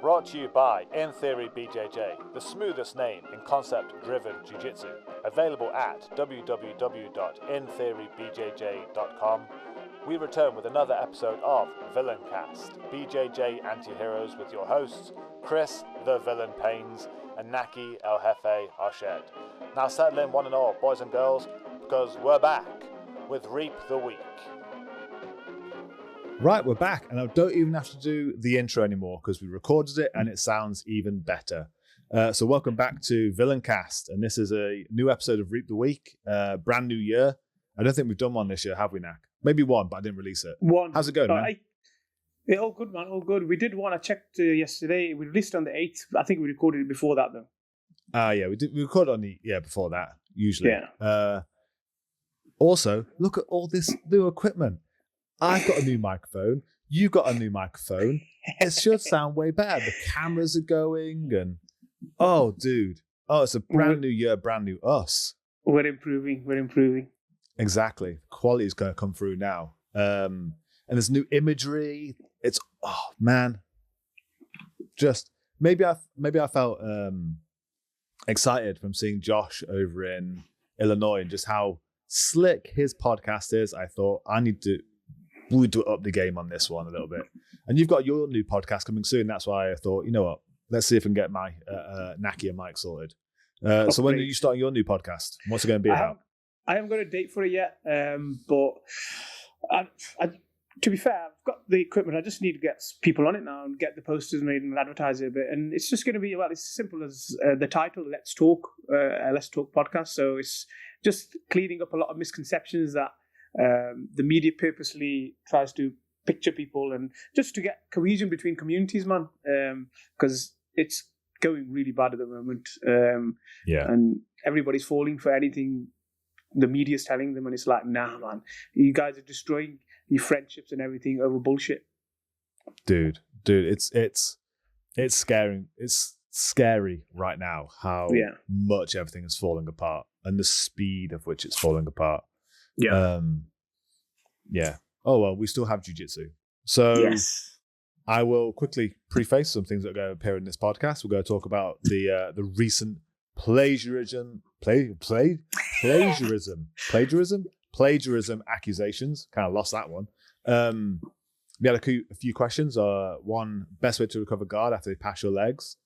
Brought to you by In Theory BJJ, the smoothest name in concept-driven jiu-jitsu. Available at www.intheorybjj.com. We return with another episode of Villaincast, BJJ anti-heroes with your hosts, Chris the Villain Paynes and Naki El Jefe Arshed. Now settle in one and all, boys and girls, because we're back with Reap the Week. Right, we're back, and I don't even have to do the intro anymore because we recorded it and it sounds even better. So welcome back to Villaincast, and this is a new episode of Reap the Week, brand new year. I don't think we've done one this year, have we, Nak? Maybe one, but I didn't release it. One. How's it going, man? Yeah, all good, man, all good. We did one, I checked yesterday. We released on the 8th. I think we recorded it before that, though. Yeah, we recorded on the, before that, usually. Yeah. Also, look at all this new equipment. I've got a new microphone. You've got a new microphone. It should sound way better. The cameras are going and... Oh, dude. Oh, it's a brand new year, brand new us. We're improving. Exactly. Quality is going to come through now. And there's new imagery. It's... Oh, man. Just... Maybe I felt excited from seeing Josh over in Illinois and just how slick his podcast is. I thought, we do up the game on this one a little bit. And you've got your new podcast coming soon. That's why I thought, you know what? Let's see if we can get my Naki and Mike sorted. So when are you starting your new podcast? What's it going to be about? I haven't got a date for it yet. But to be fair, I've got the equipment. I just need to get people on it now and get the posters made and advertise it a bit. And it's just going to be, well, it's as simple as the title, Let's Talk podcast. So it's just cleaning up a lot of misconceptions that the media purposely tries to picture people, and just to get cohesion between communities, man, because it's going really bad at the moment. And everybody's falling for anything the media's telling them, and it's like, nah, man, you guys are destroying your friendships and everything over bullshit. Dude, it's scary. It's scary right now how much everything is falling apart and the speed of which it's falling apart. Oh well, we still have jiu-jitsu. So yes. I will quickly preface some things that are going to appear in this podcast. We're going to talk about the recent plagiarism accusations. Kind of lost that one. We had a few questions. One, best way to recover guard after they pass your legs.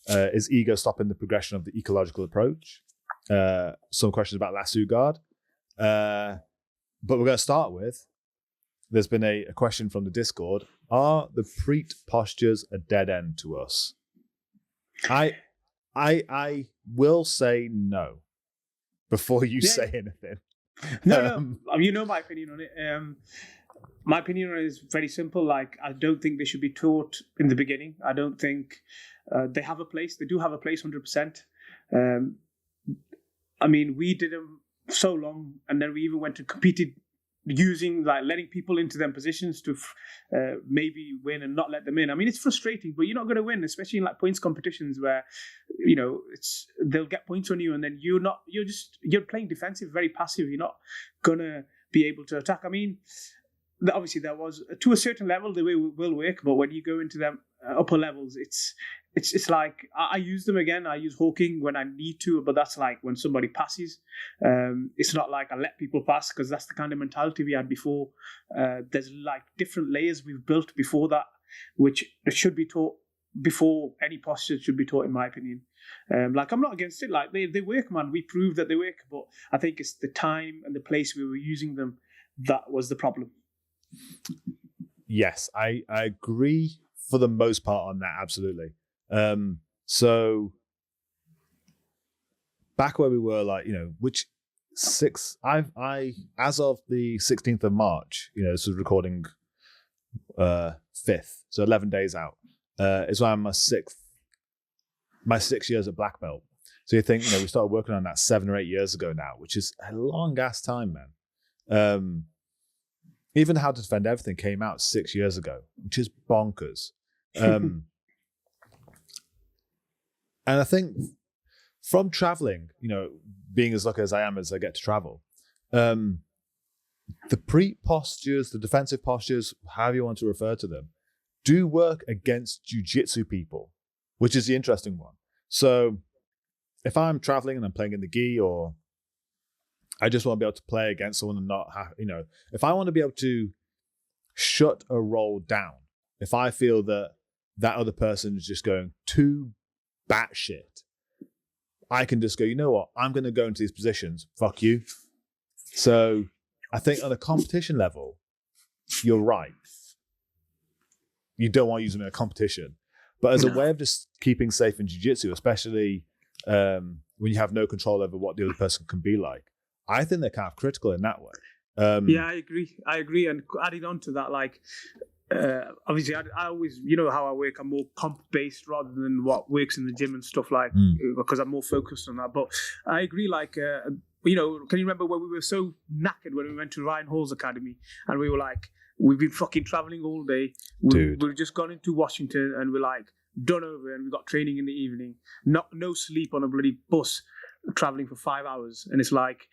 Is ego stopping the progression of the ecological approach? Some questions about lasso guard. But we're going to start with, there's been a question from the Discord. Are the preet postures a dead end to us? I will say no before you say anything. No. You know my opinion on it. My opinion on it is very simple. Like, I don't think they should be taught in the beginning. I don't think they have a place. They do have a place, 100%. I mean, we did them so long, and then we even went and competed using, like, letting people into them positions to maybe win and not let them in. I mean, it's frustrating, but you're not going to win, especially in like points competitions where, you know, they'll get points on you, and then you're playing defensive, very passive. You're not gonna be able to attack. I mean, obviously there was, to a certain level, the way will work, but when you go into them upper levels, it's like, I use them again. I use hawking when I need to, but that's like when somebody passes. It's not like I let people pass, because that's the kind of mentality we had before. There's like different layers we've built before that, which should be taught before any posture should be taught, in my opinion. Like, I'm not against it. Like, they work, man. We proved that they work, but I think it's the time and the place we were using them that was the problem. Yes, I agree for the most part on that, absolutely. So back where we were, like, you know, which as of the 16th of March, you know, this was recording 5th, so 11 days out, is when I'm my six years at black belt. So you think, you know, we started working on that 7 or 8 years ago now, which is a long ass time, man. Even How to Defend Everything came out 6 years ago, which is bonkers. And I think from traveling, you know, being as lucky as I am as I get to travel, the pre-postures, the defensive postures, however you want to refer to them, do work against jiu-jitsu people. which is the interesting one. So if I'm traveling and I'm playing in the gi, or I just want to be able to play against someone and not have, if I want to be able to shut a roll down, if I feel that that other person is just going too batshit, I can just go, you know what? I'm going to go into these positions. Fuck you. So I think on a competition level, you're right. You don't want to use them in a competition. But as a way of just keeping safe in jiu-jitsu, especially when you have no control over what the other person can be like, I think they're kind of critical in that way. Yeah, I agree. And adding on to that, like, obviously, I always, how I work, I'm more comp-based rather than what works in the gym and stuff, like, because I'm more focused on that. But I agree, like, can you remember when we were so knackered when we went to Ryan Hall's academy and we were like, we've been fucking traveling all day. We've just gone into Washington and we're like, done over, and we got training in the evening. No sleep on a bloody bus traveling for 5 hours. And it's like,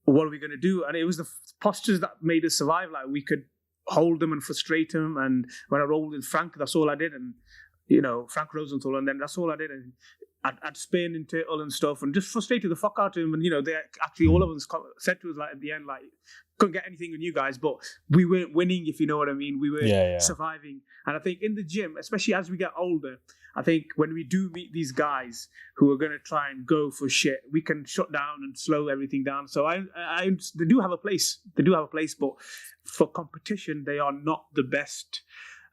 what are we going to do? And it was the postures that made us survive. Like, we could hold them and frustrate them. And when I rolled with Frank, that's all I did. And, Frank Rosenthal, and then that's all I did. And I'd spin and turtle and stuff and just frustrated the fuck out of him. And, they actually, all of us said to us, like, at the end, like, couldn't get anything with you guys, but we weren't winning, if you know what I mean. We were surviving. And I think in the gym, especially as we get older, I think when we do meet these guys who are going to try and go for shit, we can shut down and slow everything down. So they do have a place. They do have a place, but for competition, they are not the best.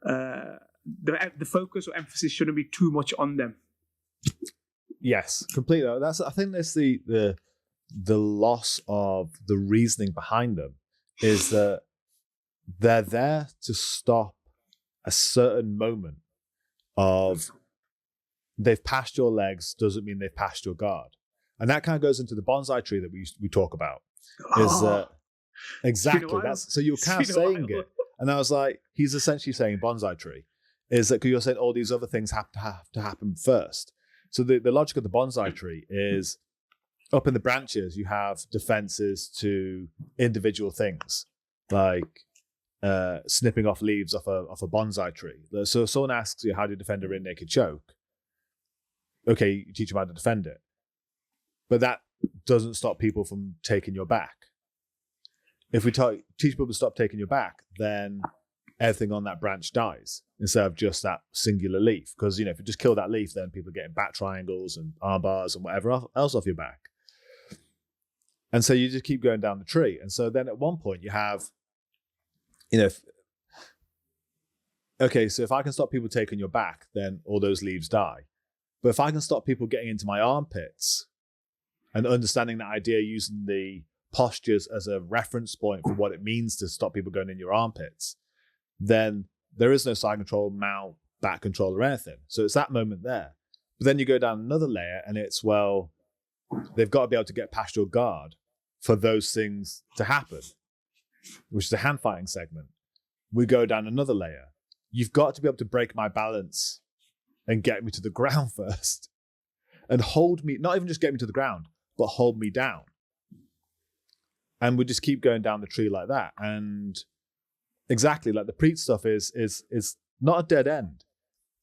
The focus or emphasis shouldn't be too much on them. Yes, completely. I think that's the loss of the reasoning behind them, is that they're there to stop a certain moment of they've passed your legs doesn't mean they've passed your guard. And that kind of goes into the bonsai tree that we talk about. Is exactly that's so you're kind of saying it. And I was like, he's essentially saying bonsai tree is that you're saying all these other things have to happen first. So the logic of the bonsai tree is up in the branches, you have defenses to individual things, like snipping off leaves off a bonsai tree. So if someone asks you, how do you defend a rear naked choke? Okay, you teach them how to defend it. But that doesn't stop people from taking your back. If we teach people to stop taking your back, then everything on that branch dies instead of just that singular leaf. Because, if you just kill that leaf, then people are getting back triangles and arm bars and whatever else off your back. And so you just keep going down the tree. And so then at one point you have, okay, so if I can stop people taking your back, then all those leaves die. But if I can stop people getting into my armpits and understanding that idea, using the postures as a reference point for what it means to stop people going in your armpits, then there is no side control, mount, back control, or anything. So it's that moment there. But then you go down another layer and it's, well, they've got to be able to get past your guard for those things to happen, which is a hand fighting segment. We go down another layer. You've got to be able to break my balance and get me to the ground first and hold me, not even just get me to the ground, but hold me down. And we just keep going down the tree like that. And exactly, like the preach stuff is not a dead end.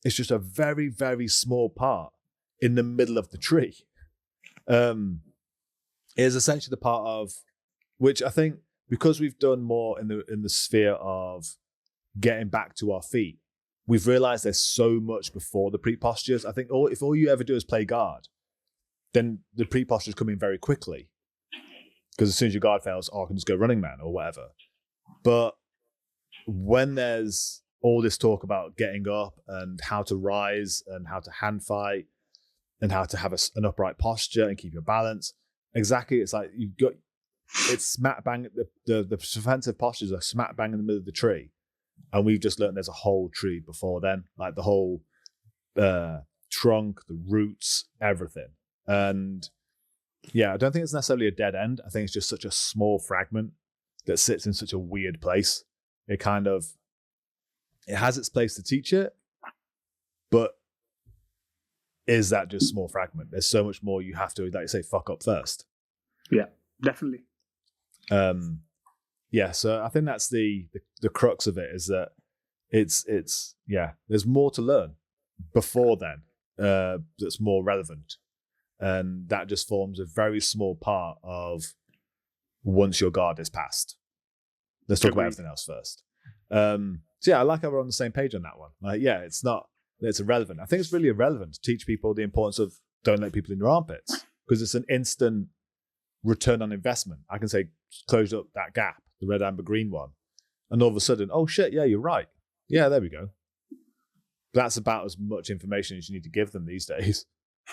It's just a very, very small part in the middle of the tree. Is essentially the part of which I think, because we've done more in the sphere of getting back to our feet, we've realized there's so much before the pre-postures. I think if all you ever do is play guard, then the pre-postures come in very quickly. Because as soon as your guard fails, I can just go running man or whatever. But when there's all this talk about getting up and how to rise and how to hand fight and how to have an upright posture and keep your balance, exactly, it's like it's smack bang, the defensive postures are smack bang in the middle of the tree. And we've just learned there's a whole tree before then, like the whole trunk, the roots, everything. And yeah, I don't think it's necessarily a dead end. I think it's just such a small fragment that sits in such a weird place. It has its place to teach it, but is that just small fragment? There's so much more you have to, like you say, fuck up first. Yeah, definitely. Yeah, so I think that's the crux of it, is that it's there's more to learn before then. that's more relevant. And that just forms a very small part of once your guard is passed. Let's talk about everything else first. So yeah, I like how we're on the same page on that one. Like, yeah, it's irrelevant. I think it's really irrelevant to teach people the importance of don't let people in your armpits, because it's an instant return on investment. I can say, close up that gap, the red, amber, green one. And all of a sudden, oh shit, yeah, you're right. Yeah, there we go. That's about as much information as you need to give them these days.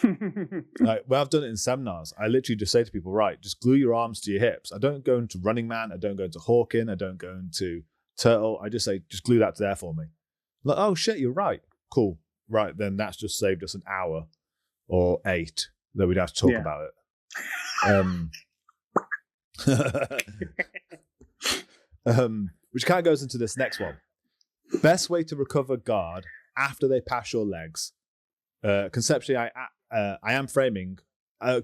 Like, when I've done it in seminars, I literally just say to people, right, just glue your arms to your hips. I don't go into Running Man. I don't go into Hawking. I don't go into Turtle. I just say, just glue that there for me. Like, oh shit, you're right. Cool. Right, then that's just saved us an hour or 8 that we'd have to talk about it. Which kind of goes into this next one. Best way to recover guard after they pass your legs. Conceptually, I am framing.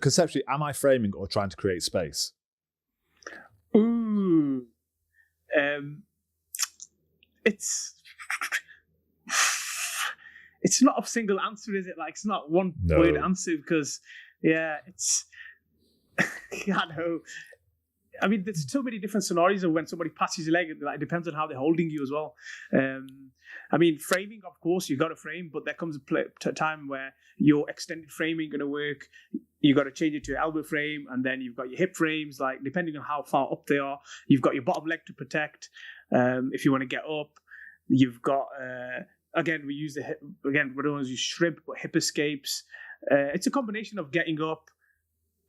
Conceptually, am I framing or trying to create space? Ooh, it's not a single answer, is it? Like, it's not one word answer, because it's I know. I mean, there's so many different scenarios of when somebody passes your leg. Like, it depends on how they're holding you as well. I mean, framing, of course, you got to frame, but there comes a time where your extended framing going to work. You got to change it to your elbow frame, and then you've got your hip frames. Like, depending on how far up they are, you've got your bottom leg to protect. If you want to get up, you've got again, we use the hip. Again, we don't use shrimp, but hip escapes. It's a combination of getting up,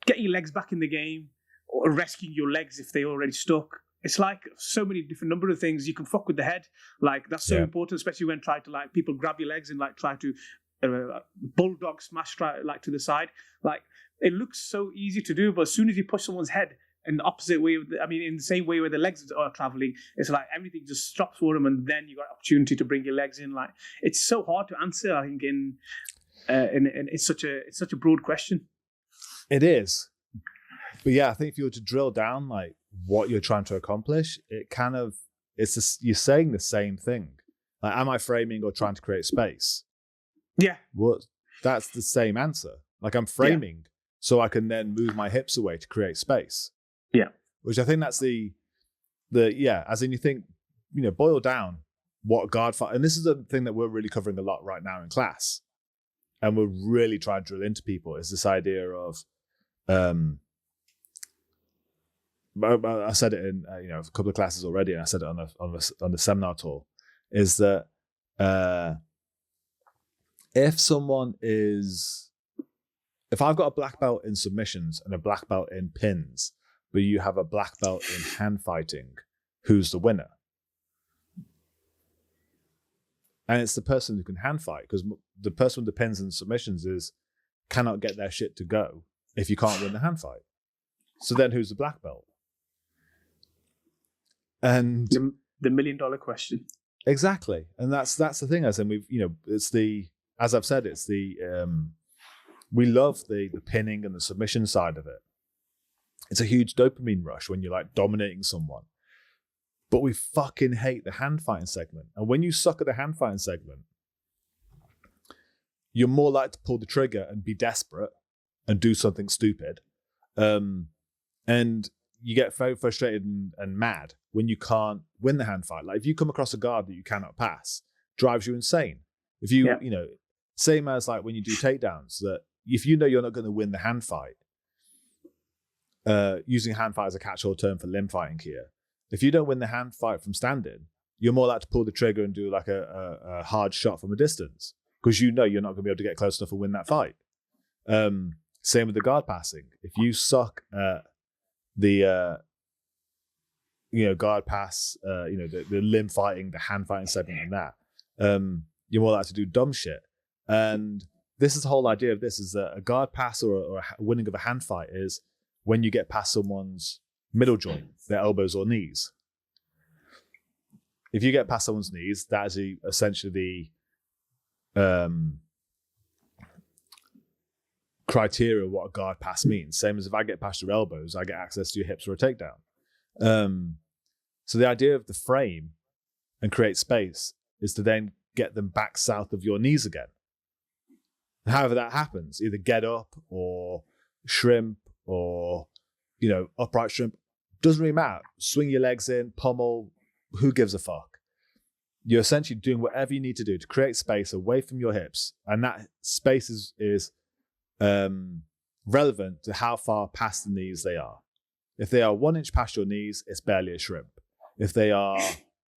getting your legs back in the game, or rescuing your legs if they're already stuck. It's like so many different number of things. You can fuck with the head. Like, that's so important, especially when try to, like, people grab your legs and like try to bulldog smash like to the side. Like, it looks so easy to do, but as soon as you push someone's head in the opposite way, in the same way where the legs are traveling, it's like everything just stops for them, and then you got opportunity to bring your legs in. Like, it's so hard to answer, I think, and it's such a broad question. It is. But yeah, I think if you were to drill down like what you're trying to accomplish, you're saying the same thing. Like, am I framing or trying to create space? Yeah. Well, that's the same answer. Like, I'm framing so I can then move my hips away to create space. Yeah. Which I think that's as in, you think, boil down what guard fight. And this is the thing that we're really covering a lot right now in class. And we're really trying to drill into people, is this idea of, I said it in a couple of classes already, and I said it on the seminar tour, is that if I've got a black belt in submissions and a black belt in pins, but you have a black belt in hand fighting, who's the winner? And it's the person who can hand fight, because the person with the pins and submissions cannot get their shit to go if you can't win the hand fight. So then who's the black belt? And the $1 million question. Exactly. And that's the thing. As in, as I've said, it's we love the pinning and the submission side of it. It's a huge dopamine rush when you're like dominating someone. But we fucking hate the hand fighting segment. And when you suck at the hand fighting segment, you're more likely to pull the trigger and be desperate and do something stupid. And you get very frustrated and mad when you can't win the hand fight. Like, if you come across a guard that you cannot pass, drives you insane. If you, same as like when you do takedowns, that if you know you're not going to win the hand fight, using hand fight as a catch-all term for limb fighting here, if you don't win the hand fight from standing, you're more likely to pull the trigger and do like a hard shot from a distance, because you know you're not going to be able to get close enough and win that fight. Same with the guard passing. If you suck at the guard pass, the limb fighting, the hand fighting segment, and that, you're more likely to do dumb shit. And this is the whole idea of this, is that a guard pass or a winning of a hand fight is when you get past someone's middle joint, their elbows or knees. If you get past someone's knees, that is essentially the criteria of what a guard pass means. Same as if I get past your elbows, I get access to your hips for a takedown. So the idea of the frame and create space is to then get them back south of your knees again. However that happens, either get up or shrimp or, upright shrimp, doesn't really matter. Swing your legs in, pummel, who gives a fuck? You're essentially doing whatever you need to do to create space away from your hips. And that space is relevant to how far past the knees they are. If they are 1 inch past your knees, it's barely a shrimp. If they are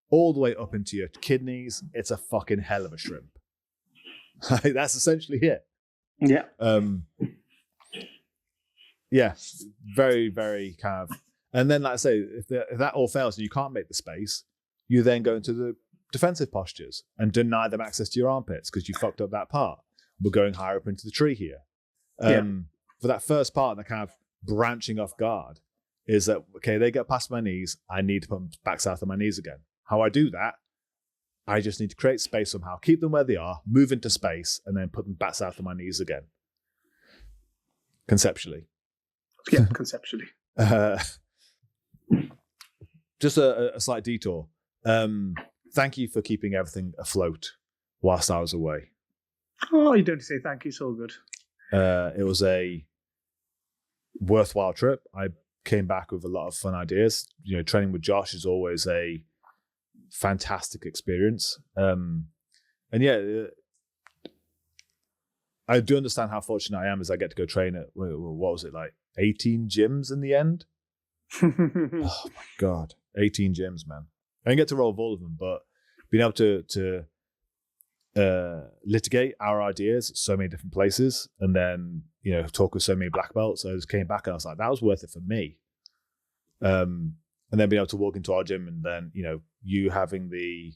all the way up into your kidneys, it's a fucking hell of a shrimp. That's essentially it. Yeah. Yeah. Very, very kind of. And then, like I say, if that all fails and you can't make the space, you then go into the defensive postures and deny them access to your armpits because you fucked up that part. We're going higher up into the tree here. For that first part, the kind of branching off guard is that, okay, they get past my knees. I need to put them back south of my knees again. How I do that, I just need to create space somehow, keep them where they are, move into space, and then put them back south of my knees again. Conceptually. Yeah, conceptually. Just a slight detour. Thank you for keeping everything afloat whilst I was away. Oh, you don't say thank you. It's all good. It was a worthwhile trip. I came back with a lot of fun ideas. Training with Josh is always a fantastic experience. And yeah, I do understand how fortunate I am as I get to go train at, what was it, like 18 gyms in the end? Oh my God. 18 gyms, man. I didn't get to roll with all of them, but being able to litigate our ideas at so many different places and then, talk with so many black belts. So I just came back and I was like, that was worth it for me. And then being able to walk into our gym and then, you having the,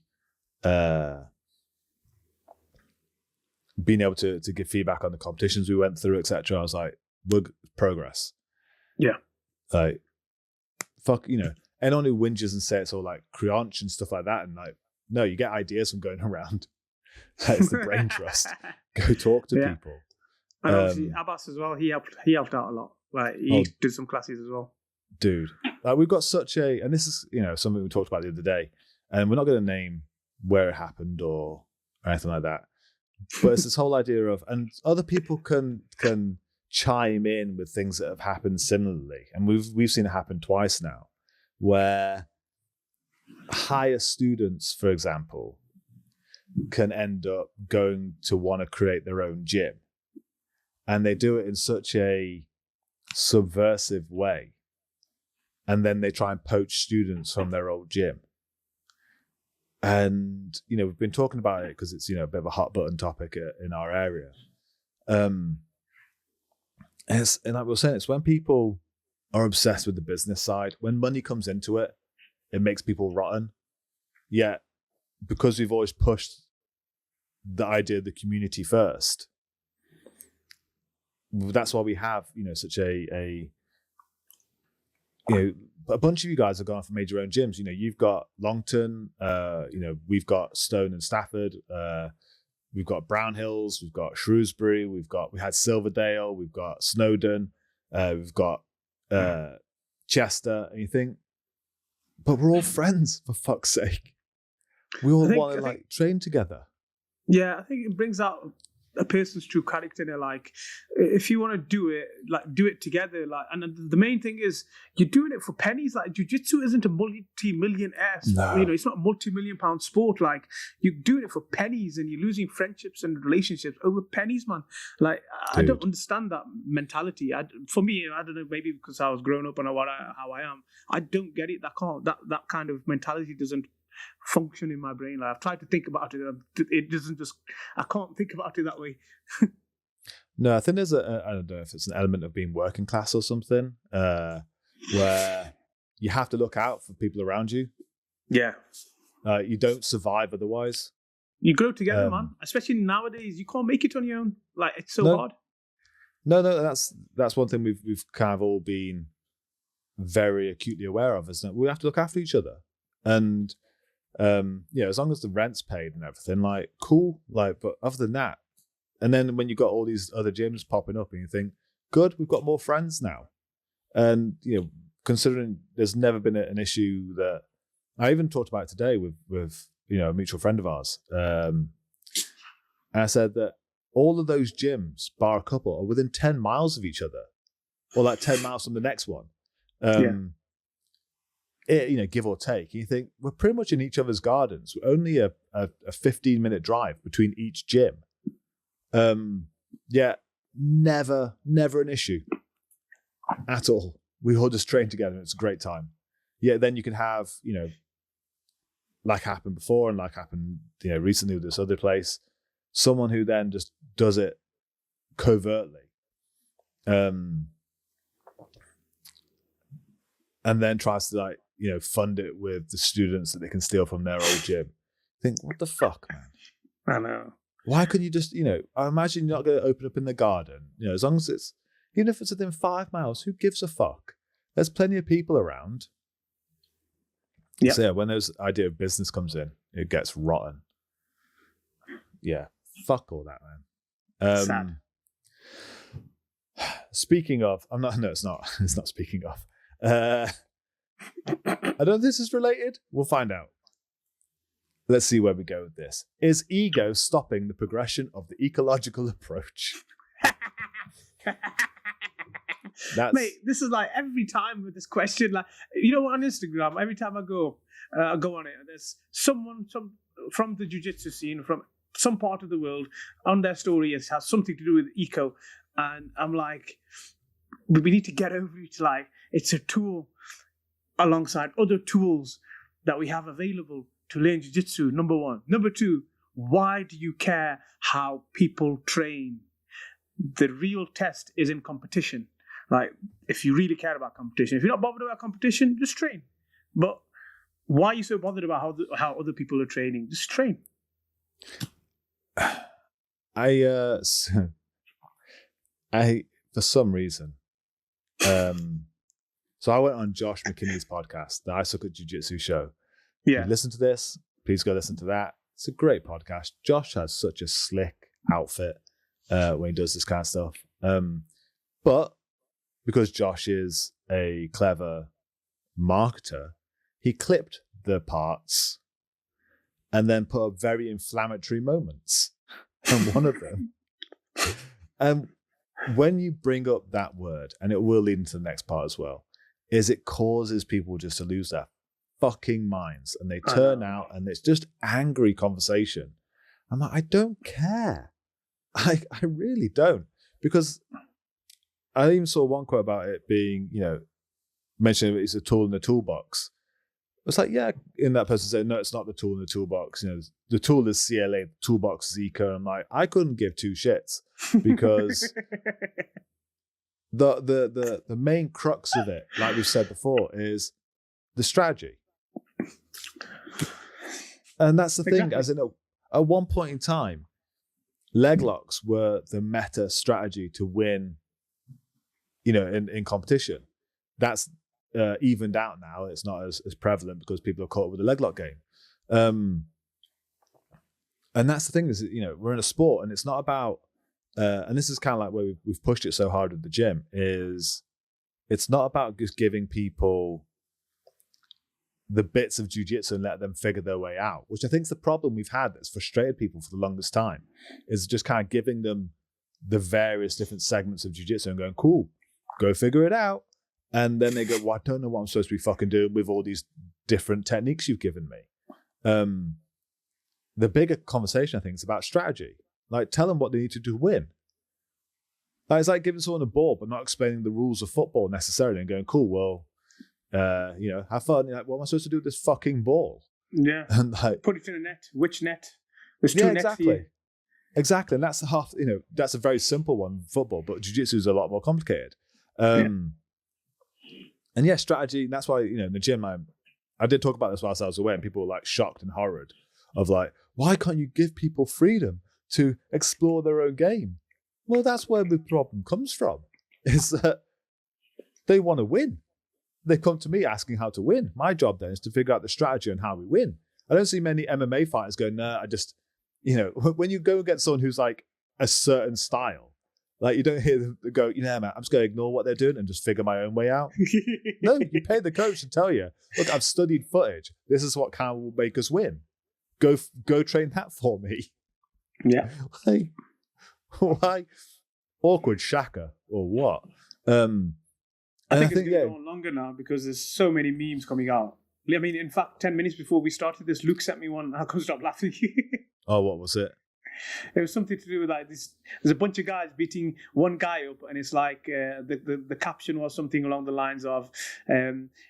being able to give feedback on the competitions we went through, etc. I was like, we're progress. Yeah. Like, fuck, anyone who whinges and says it's all like crunch and stuff like that. And like, no, you get ideas from going around. That is the brain trust. Go talk to people. And obviously Abbas as well, he helped out a lot. Like he did some classes as well. Dude, like we've got such a, and this is, something we talked about the other day, and we're not going to name where it happened or anything like that. But it's this whole idea of, and other people can chime in with things that have happened similarly. And we've seen it happen twice now, where higher students, for example, can end up going to want to create their own gym. And they do it in such a subversive way. And then they try and poach students from their old gym. And, we've been talking about it because it's, a bit of a hot button topic in our area. And like we were saying, it's when people are obsessed with the business side, when money comes into it, it makes people rotten. Yet, because we've always pushed the idea of the community first, that's why we have, such a bunch of you guys have gone off and made your own gyms. You've got Longton, we've got Stone and Stafford, we've got Brown Hills, we've got Shrewsbury, we had Silverdale, we've got Snowdon, we've got Chester, and you think, but we're all friends, for fuck's sake. We all want to train together. Yeah, I think it brings out a person's true character. And they're like, if you want to do it, do it together. And the main thing is you're doing it for pennies. Like jiu-jitsu isn't a multi-millionaire sport. No. It's not a multi-million-pound sport. Like you're doing it for pennies, and you're losing friendships and relationships over pennies, man. Like I don't understand that mentality. For me, I don't know, maybe because I was grown up and how I am, I don't get it. That kind of mentality doesn't function in my brain. Like I've tried to think about it. It doesn't just. I can't think about it that way. No, I think there's I don't know if it's an element of being working class or something, where you have to look out for people around you. Yeah. You don't survive otherwise. You grow together, man. Especially nowadays, you can't make it on your own. Like it's so hard. No, that's one thing we've kind of all been very acutely aware of, is that we have to look after each other. And as long as the rent's paid and everything, like cool. Like, but other than that, and then when you've got all these other gyms popping up and you think, good, we've got more friends now. And considering there's never been an issue that I even talked about today with a mutual friend of ours. And I said that all of those gyms, bar a couple, are within 10 miles of each other, or like 10 miles from the next one. Give or take. And you think, we're pretty much in each other's gardens. We're only a 15-minute drive between each gym. Never an issue at all. We all just train together and it's a great time. Yeah, then you can have, like happened before and like happened, recently with this other place, someone who then just does it covertly. And then tries to fund it with the students that they can steal from their old gym. Think, what the fuck, man? I know. Why couldn't you just, I imagine you're not going to open up in the garden, as long as it's, even if it's within 5 miles, who gives a fuck? There's plenty of people around. Yeah. So when this idea of business comes in, it gets rotten. Yeah. Fuck all that, man. Sad. Speaking of, it's not speaking of. I don't know if this is related. We'll find out. Let's see where we go with this. Is ego stopping the progression of the ecological approach? Mate, this is like every time with this question, like, on Instagram, every time I go on it, there's someone from the jiu-jitsu scene, from some part of the world, on their story, it has something to do with eco, and I'm like, we need to get over it. Like, it's a tool alongside other tools that we have available to learn jiu-jitsu, number one. Number two, why do you care how people train? The real test is in competition. Like, if you really care about competition, if you're not bothered about competition, just train. But why are you so bothered about how other people are training? Just train. I for some reason, so I went on Josh McKinney's podcast, the I Suck at Jiu-Jitsu show. Yeah. If you listen to this, please go listen to that. It's a great podcast. Josh has such a slick outfit when he does this kind of stuff. But because Josh is a clever marketer, he clipped the parts and then put up very inflammatory moments. And one of them, when you bring up that word, and it will lead into the next part as well, is it causes people just to lose their fucking minds, and they turn out, and it's just angry conversation. I'm like, I don't care. I really don't, because I even saw one quote about it being, mentioning it's a tool in the toolbox. It's like, yeah, in that person said, no, it's not the tool in the toolbox. The tool is CLA, the toolbox is eco. I'm like, I couldn't give two shits, because the main crux of it, like we've said before, is the strategy. And that's the thing, as in at one point in time, leg locks were the meta strategy to win, in competition. That's evened out now. It's not as prevalent because people are caught up with the leg lock game. And that's the thing is, we're in a sport, and it's not about, and this is kind of like where we've pushed it so hard at the gym, is it's not about just giving people the bits of jiu-jitsu and let them figure their way out, which I think is the problem we've had that's frustrated people for the longest time, is just kind of giving them the various different segments of jiu-jitsu and going, cool, go figure it out. And then they go, well, I don't know what I'm supposed to be fucking doing with all these different techniques you've given me. The bigger conversation, I think, is about strategy. Like, tell them what they need to do to win. Like, it's like giving someone a ball, but not explaining the rules of football necessarily, and going, cool, well, have fun. You're like, what am I supposed to do with this fucking ball? Yeah. And like, put it in a net. Which net? There's two nets here. Exactly. And that's that's a very simple one, football, but jiu-jitsu is a lot more complicated. And yeah, strategy. And that's why, in the gym, I did talk about this whilst I was away, and people were like shocked and horrid of like, why can't you give people freedom to explore their own game? Well, that's where the problem comes from, is that they want to win. They come to me asking how to win. My job then is to figure out the strategy on how we win. I don't see many MMA fighters going, nah, I just, when you go against someone who's like a certain style, like, you don't hear them go, man, I'm just going to ignore what they're doing and just figure my own way out. No, you pay the coach to tell you, look, I've studied footage. This is what kind of will make us win. Go train that for me. Yeah. Like, Why awkward shaka or what? I think it's going to go on longer now because there's so many memes coming out. I mean, in fact, 10 minutes before we started this, Luke sent me one. I couldn't stop laughing. Oh, what was it? It was something to do with like this. There's a bunch of guys beating one guy up, and it's like the caption was something along the lines of,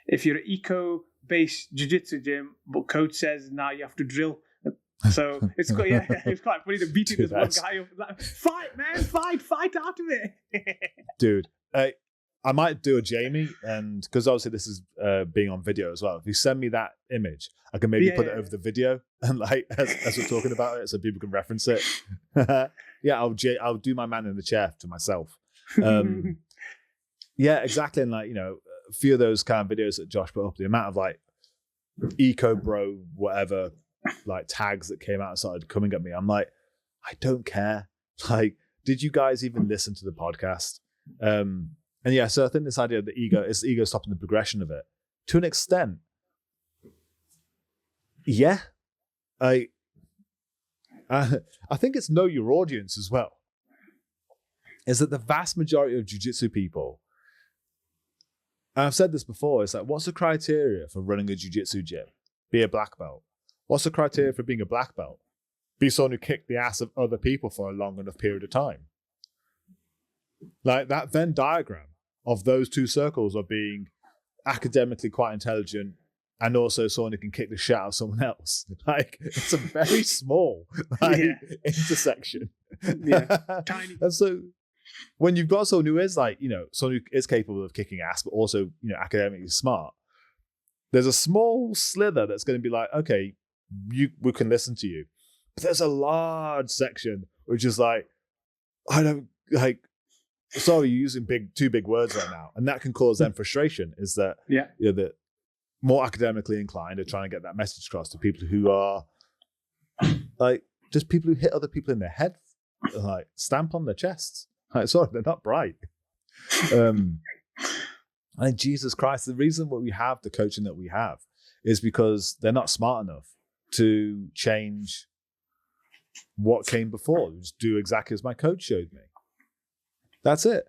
"If you're an eco-based jiu-jitsu gym, but coach says now you have to drill." So it's quite, it's quite funny to beating this one guy up. Like, fight, man, fight out of it, dude. I might do a Jamie, and because obviously this is being on video as well. If you send me that image, I can maybe put it over the video and like as we're talking about it, so people can reference it. Yeah, I'll do my man in the chair to myself. Yeah, exactly. And like, you know, a few of those kind of videos that Josh put up, the amount of like eco bro whatever like tags that came out and started coming at me, I'm like, I don't care. Like, did you guys even listen to the podcast? And yeah, so I think this idea of the ego is ego stopping the progression of it to an extent. Yeah, I think it's know your audience as well. Is that the vast majority of jiu-jitsu people, and I've said this before, it's like, what's the criteria for running a jiu-jitsu gym? Be a black belt. What's the criteria for being a black belt? Be someone who kicked the ass of other people for a long enough period of time. Like that Venn diagram of those two circles of being academically quite intelligent and also someone who can kick the shit out of someone else. Like, it's a very small intersection. Yeah, tiny. And so when you've got someone who is like, you know, someone who is capable of kicking ass, but also, you know, academically smart, there's a small slither that's going to be like, okay, we can listen to you. But there's a large section which is like, I don't like, sorry, you're using two big words right now. And that can cause them frustration, is that, you know, that more academically inclined are trying to get that message across to people who are like, just people who hit other people in their head, like stamp on their chests. Like, sorry, they're not bright. I think Jesus Christ, the reason why we have the coaching that we have is because they're not smart enough to change what came before. Just do exactly as my coach showed me. That's it.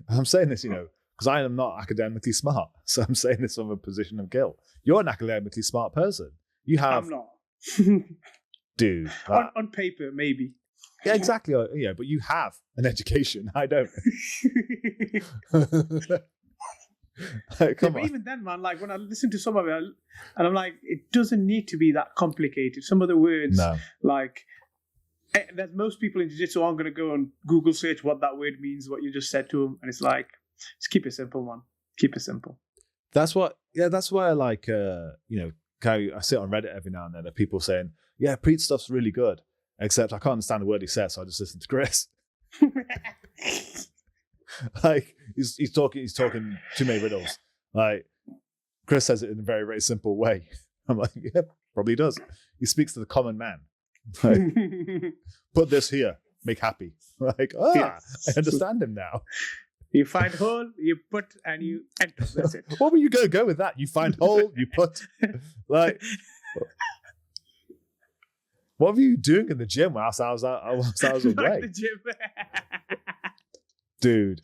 I'm saying this, you know, because I am not academically smart. So I'm saying this from a position of guilt. You're an academically smart person. You have. I'm not. Dude. On paper, maybe. Yeah, exactly. Yeah, but you have an education. I don't. Come on. Even then, man, like when I listen to some of it, and I'm like, it doesn't need to be that complicated. Some of the words, like, that most people in jiu-jitsu aren't going to go and Google search what that word means, what you just said to them, and it's like, just keep it simple, man. Keep it simple. That's why I like, you know, I sit on Reddit every now and then of people saying, yeah, Preet's stuff's really good, except I can't understand the word he says, so I just listen to Chris. Like, he's talking too many riddles. Like, Chris says it in a very, very simple way. I'm like, yeah, probably does. He speaks to the common man. Like, put this here, make happy. Like, I understand him now. You find hole, you put, and you enter. That's it. What were you going to go with that? You find hole, you put. Like, what were you doing in the gym whilst I was away? The gym. Dude.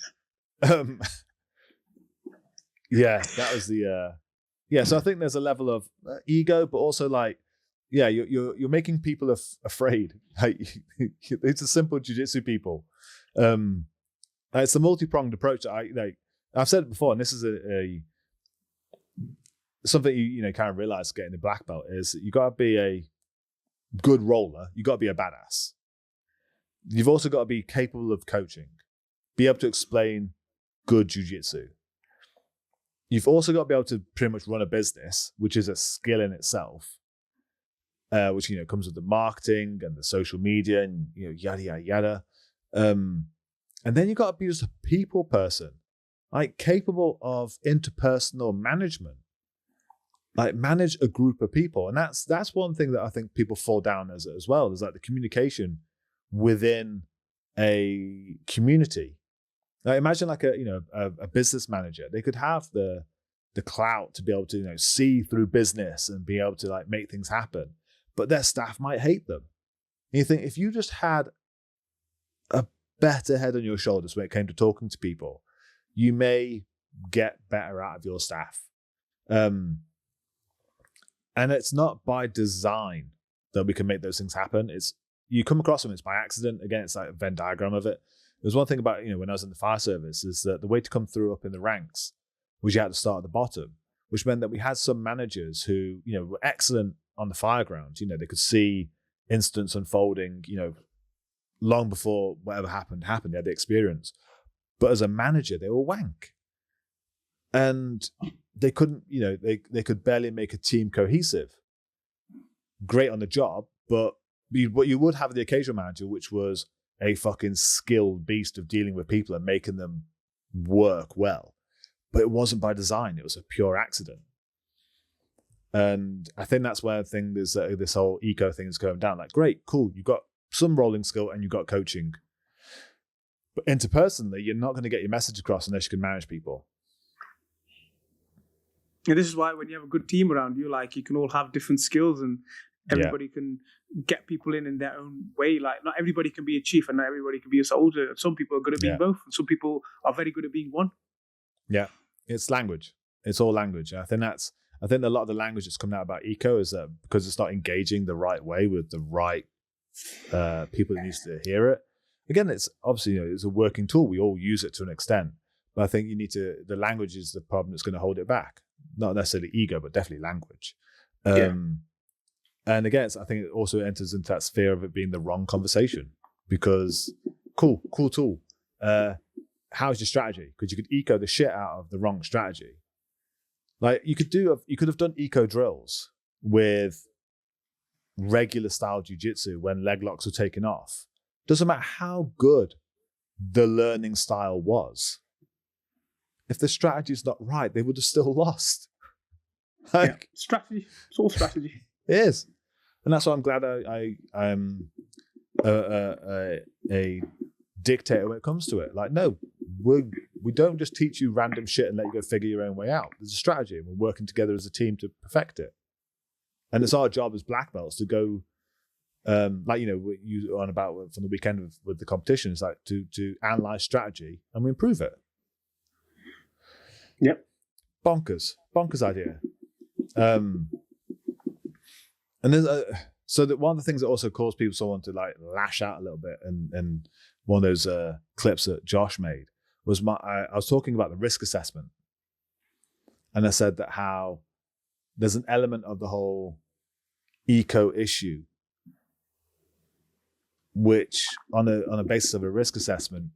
Yeah, that was the so I think there's a level of ego, but also like, yeah, you're making people afraid. Like, it's a simple jiu-jitsu people. It's a multi-pronged approach that I've said it before, and this is a something you know kind of realize getting a black belt is you got to be a good roller, you got to be a badass. You've also got to be capable of coaching, be able to explain good jiu-jitsu. You've also got to be able to pretty much run a business, which is a skill in itself, which, you know, comes with the marketing and the social media and, you know, yada, yada, yada. And then you got to be just a people person, like capable of interpersonal management, like manage a group of people. And that's one thing that I think people fall down as well, is like the communication within a community. Now imagine like a business manager. They could have the clout to be able to, you know, see through business and be able to like make things happen. but their staff might hate them. And you think, if you just had a better head on your shoulders when it came to talking to people, you may get better out of your staff. And it's not by design that we can make those things happen. It's you come across them, it's by accident. Again, it's like a Venn diagram of it. There's one thing about, when I was in the fire service, is that the way to come through up in the ranks was you had to start at the bottom, which meant that we had some managers who, were excellent on the fire ground. They could see incidents unfolding, long before whatever happened. They had the experience. But as a manager, they were wank. And they couldn't, they could barely make a team cohesive. Great on the job, but you would have the occasional manager, which was a fucking skilled beast of dealing with people and making them work well. But it wasn't by design. It was a pure accident. And I think that's where this whole eco thing is going down. Like, great, cool. You've got some rolling skill and you've got coaching. But interpersonally, you're not going to get your message across unless you can manage people. And this is why when you have a good team around you, like, you can all have different skills and everybody can get people in their own way. Like, not everybody can be a chief and not everybody can be a soldier. Some people are good at being both. And some people are very good at being one. Yeah. It's language. It's all language. I think a lot of the language that's coming out about eco is that because it's not engaging the right way with the right people that needs to hear it. Again, it's obviously, it's a working tool. We all use it to an extent. But I think the language is the problem that's going to hold it back. Not necessarily ego, but definitely language. And again, I think it also enters into that sphere of it being the wrong conversation, because cool tool. How's your strategy? Because you could eco the shit out of the wrong strategy. Like, you could have done eco drills with regular style jiu-jitsu when leg locks were taken off. Doesn't matter how good the learning style was. If the strategy's not right, they would have still lost. Strategy. It's all strategy. It is. And that's why I'm glad I'm a dictator when it comes to it. Like, no, we don't just teach you random shit and let you go figure your own way out. There's a strategy, and we're working together as a team to perfect it. And it's our job as black belts to go, what you on about from the weekend with the competition, is like to analyze strategy and we improve it. Yep. Bonkers idea. And there's so that one of the things that also caused someone to like lash out a little bit, and one of those clips that Josh made was I was talking about the risk assessment, and I said that how there's an element of the whole eco issue which on a basis of a risk assessment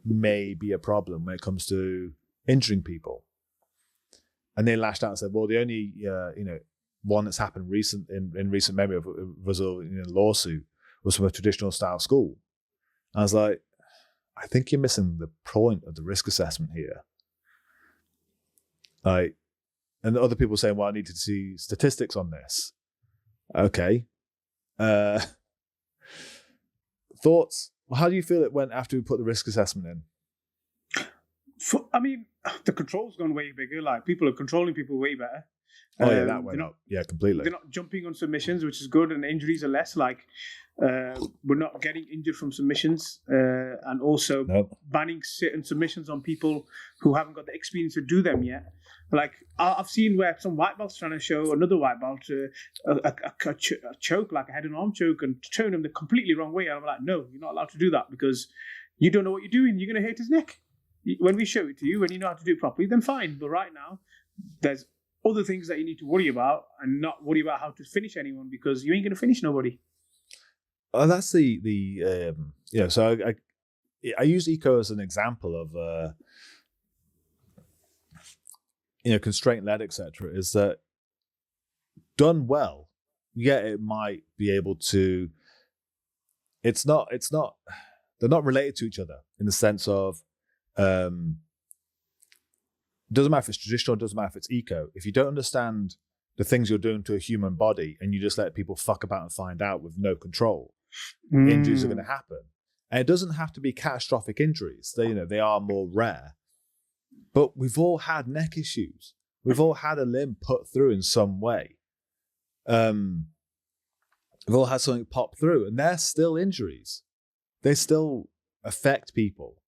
may be a problem when it comes to injuring people. And they lashed out and said, well, the only one that's happened in recent memory of was a lawsuit was from a traditional style school. And I was like, I think you're missing the point of the risk assessment here. Like, and the other people saying, well, I need to see statistics on this. Okay. Thoughts? Well, how do you feel it went after we put the risk assessment in? The control's gone way bigger. Like, people are controlling people way better. Oh, yeah, that went up. Yeah, completely. They're not jumping on submissions, which is good, and injuries are less. Like, we're not getting injured from submissions, and also banning certain submissions on people who haven't got the experience to do them yet. Like, I've seen where some white belts trying to show another white belt a choke, like a head and arm choke, and turn them the completely wrong way. And I'm like, no, you're not allowed to do that because you don't know what you're doing. You're going to hurt his neck. When we show it to you, when you know how to do it properly, then fine. But right now, there's other things that you need to worry about, and not worry about how to finish anyone, because you ain't going to finish nobody. That's So I use eco as an example of constraint led, etc. Is that done well? Yeah, it might be able to. It's not. They're not related to each other in the sense of. Doesn't matter if it's traditional, doesn't matter if it's eco. If you don't understand the things you're doing to a human body and you just let people fuck about and find out with no control, injuries are going to happen. And it doesn't have to be catastrophic injuries. They are more rare. But we've all had neck issues. We've all had a limb put through in some way. They've all had something pop through, and they're still injuries. They still affect people,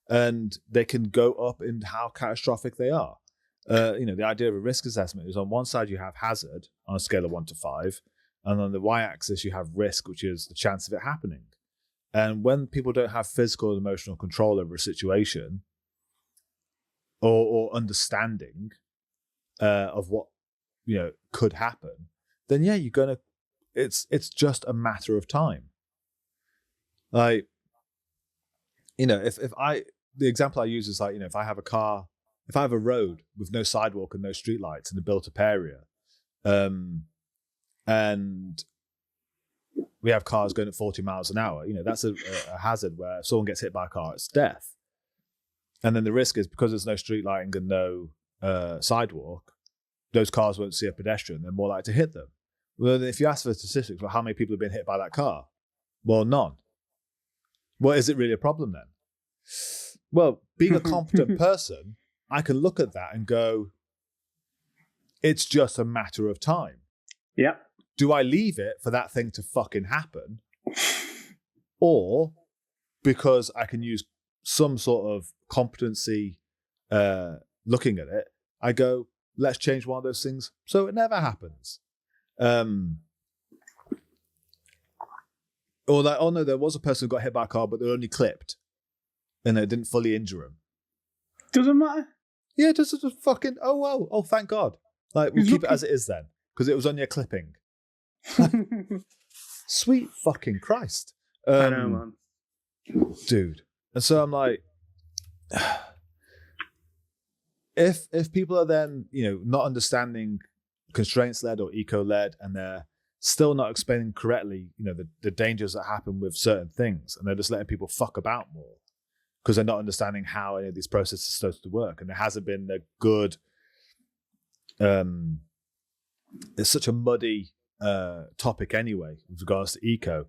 and they can go up in how catastrophic they are. The idea of a risk assessment is on one side you have hazard on a scale of 1 to 5, and on the y-axis you have risk, which is the chance of it happening. And when people don't have physical and emotional control over a situation or understanding of what could happen, then you're gonna. It's just a matter of time. Like, the example I use is like, if I have a car, if I have a road with no sidewalk and no streetlights in a built-up area, and we have cars going at 40 miles an hour, that's a hazard where if someone gets hit by a car, it's death. And then the risk is because there's no street lighting and no sidewalk, those cars won't see a pedestrian. They're more likely to hit them. Well, if you ask for statistics for how many people have been hit by that car, well, none. Well, is it really a problem then? Well, being a competent person, I can look at that and go, it's just a matter of time. Yeah. Do I leave it for that thing to fucking happen? Or because I can use some sort of competency looking at it, I go, let's change one of those things so it never happens. Or like, oh no, there was a person who got hit by a car, but they're only clipped and it didn't fully injure him. Doesn't matter. Yeah, just fucking, oh wow, oh thank God. Like, we'll keep it as it is then, because it was only a clipping. Sweet fucking Christ. I know, man. Dude. And so I'm like, if people are then, not understanding constraints-led or eco-led, and they're still not explaining correctly, the dangers that happen with certain things, and they're just letting people fuck about more because they're not understanding how any of these processes are supposed to work, and there hasn't been a good. It's such a muddy topic anyway with regards to eco.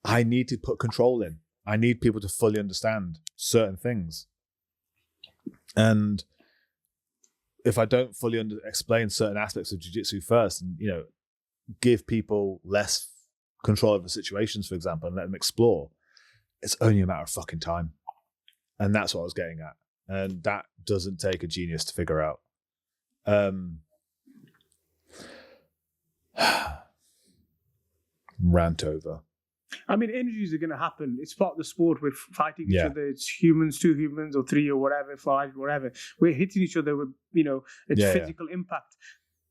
I need to put control in. I need people to fully understand certain things, and if I don't fully explain certain aspects of jiu-jitsu first, and give people less control over situations, for example, and let them explore, it's only a matter of fucking time. And that's what I was getting at. And that doesn't take a genius to figure out. Rant over. I mean, injuries are going to happen. It's part of the sport. We're fighting each other. It's humans, 2 humans, or 3, or whatever, 5, whatever. We're hitting each other with, it's physical impact.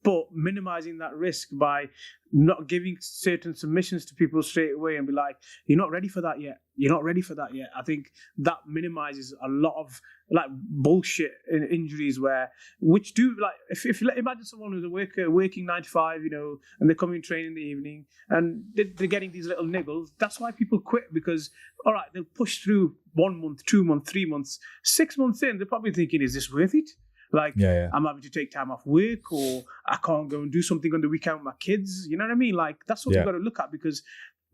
But minimizing that risk by not giving certain submissions to people straight away and be like, you're not ready for that yet. You're not ready for that yet. I think that minimizes a lot of like bullshit injuries which do, like, if you imagine someone who's a worker working 9 to 5, and they're coming to train in the evening and they're getting these little niggles. That's why people quit, because, all right, they'll push through 1 month, 2 months, 3 months, 6 months in, they're probably thinking, is this worth it? Like, I'm having to take time off work, or I can't go and do something on the weekend with my kids. You know what I mean? Like, that's what we've got to look at, because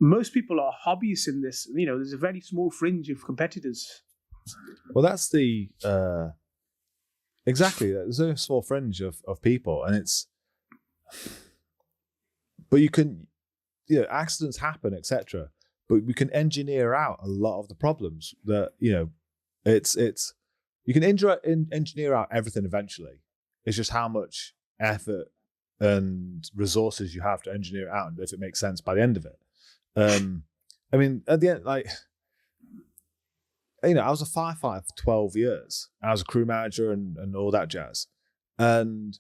most people are hobbyists in this. There's a very small fringe of competitors. Well, that's the... exactly. There's a small fringe of people, and it's... But you can... accidents happen, etc. But we can engineer out a lot of the problems that, it's... You can engineer out everything eventually. It's just how much effort and resources you have to engineer it out, and if it makes sense by the end of it. I mean, at the end, like, I was a firefighter for 12 years. I was a crew manager and all that jazz. And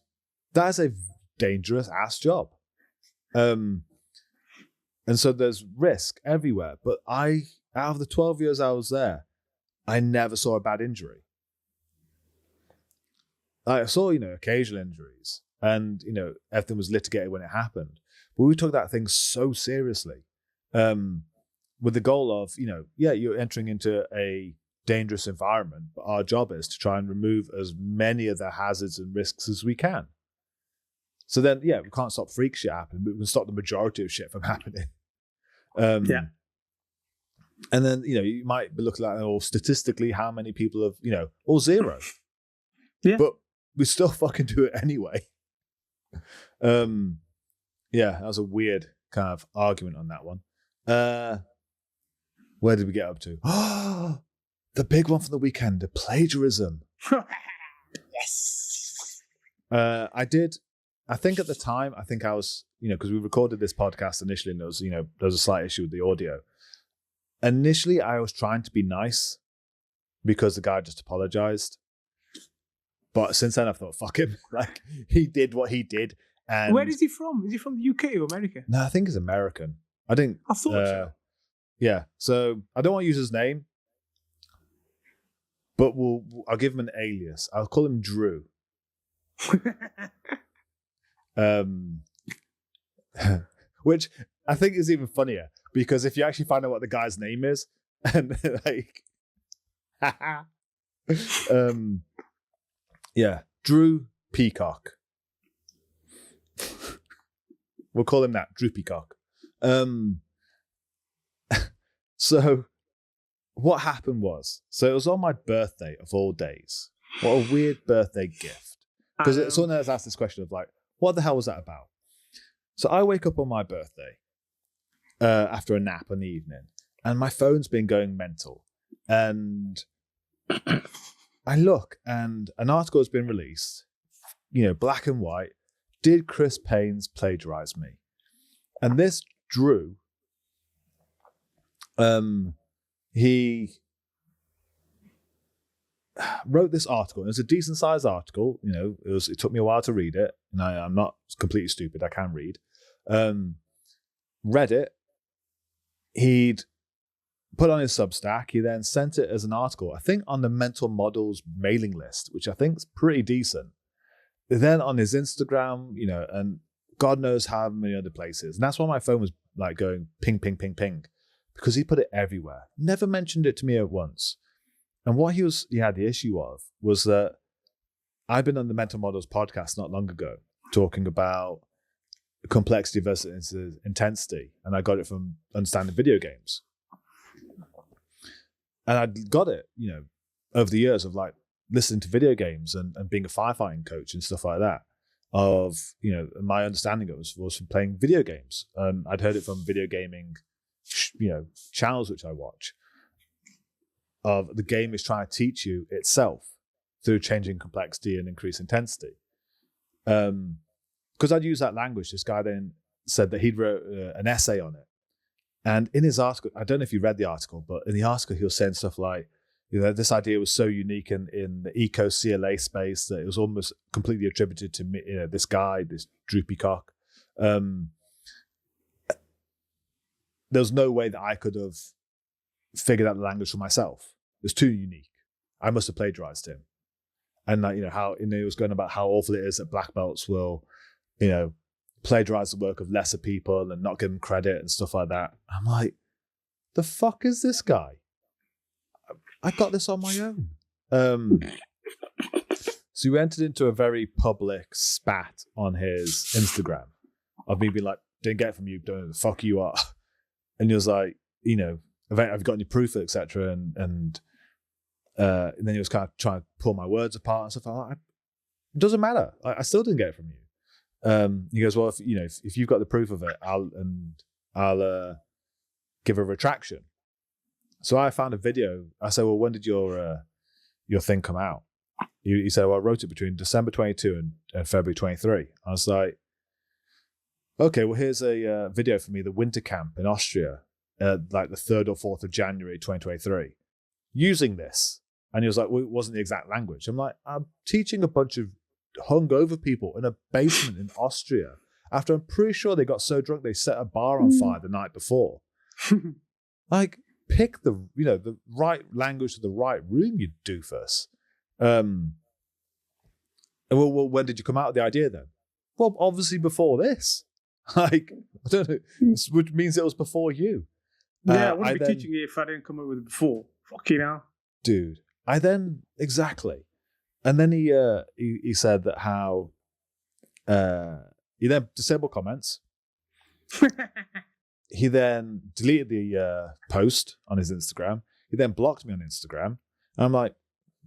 that is a dangerous ass job. And so there's risk everywhere. But out of the 12 years I was there, I never saw a bad injury. I saw, occasional injuries, and, everything was litigated when it happened. But we took that thing so seriously, with the goal of, you're entering into a dangerous environment, but our job is to try and remove as many of the hazards and risks as we can. So then, we can't stop freak shit happening, but we can stop the majority of shit from happening. And then, you might be looking at, statistically, how many people have, or 0. Yeah. But we still fucking do it anyway. That was a weird kind of argument on that one. Where did we get up to? The big one for the weekend, the plagiarism. Yes. I think at the time, I was, because we recorded this podcast initially and there was a slight issue with the audio. Initially, I was trying to be nice because the guy just apologized. But since then, I thought, fuck him. Like, he did what he did. And where is he from? Is he from the UK or America? No, I think he's American. I thought so. Yeah, so I don't want to use his name, but I'll give him an alias. I'll call him Drew. Which I think is even funnier because if you actually find out what the guy's name is, and like, yeah, Drew Peacock. We'll call him that, Drew Peacock. So what happened was, it was on my birthday of all days. What a weird birthday gift. Because someone has asked this question of like, what the hell was that about? So I wake up on my birthday after a nap in the evening, and my phone's been going mental. And I look, and an article has been released, black and white. Did Chris Paines plagiarize me? And this Drew, he wrote this article. It was a decent sized article. It took me a while to read it, and I'm not completely stupid. I can read. Read it. He'd put on his Substack. He then sent it as an article, I think, on the Mental Models mailing list, which I think is pretty decent. Then on his Instagram, and God knows how many other places. And that's why my phone was like going ping, ping, ping, ping, because he put it everywhere. Never mentioned it to me at once. And what he had the issue of was that I've been on the Mental Models podcast not long ago talking about complexity versus intensity. And I got it from understanding video games. And I got it, over the years of like listening to video games and being a firefighting coach and stuff like that. Of, my understanding of it was from playing video games. I'd heard it from video gaming, channels which I watch. Of the game is trying to teach you itself through changing complexity and increased intensity. Because I'd use that language, this guy then said that he'd wrote an essay on it. And in his article, I don't know if you read the article, but in the article he was saying stuff like, this idea was so unique in the eco-CLA space that it was almost completely attributed to me, this guy, this Drew Peacock. There was no way that I could have figured out the language for myself. It was too unique. I must have plagiarized him. And how it was going about how awful it is that black belts will, plagiarize the work of lesser people and not give them credit and stuff like that. I'm like, the fuck is this guy? I got this on my own. So we entered into a very public spat on his Instagram of me being like, didn't get it from you, don't know the fuck you are. And he was like, have you got any proof, etc. And then he was kind of trying to pull my words apart and stuff like that. It doesn't matter. I still didn't get it from you. He goes, well, if you've got the proof of it, I'll give a retraction. So I found a video. I said, well, when did your thing come out? He said, well, I wrote it between December 22 and February 23. I was like, okay, well, here's a video for me, the winter camp in Austria, like the 3rd or 4th of January 2023, using this. And he was like, well, it wasn't the exact language. I'm like, I'm teaching a bunch of hungover people in a basement in Austria after I'm pretty sure they got so drunk they set a bar on fire the night before. Like, pick the right language to the right room, you doofus. Well, when did you come out with the idea then? Well, obviously before this. Like, I don't know, which means it was before you. Yeah, I wouldn't be teaching it if I didn't come up with it before. Fucking hell. Dude, exactly. And then he said that how he then disabled comments. He then deleted the post on his Instagram. He then blocked me on Instagram. And I'm like,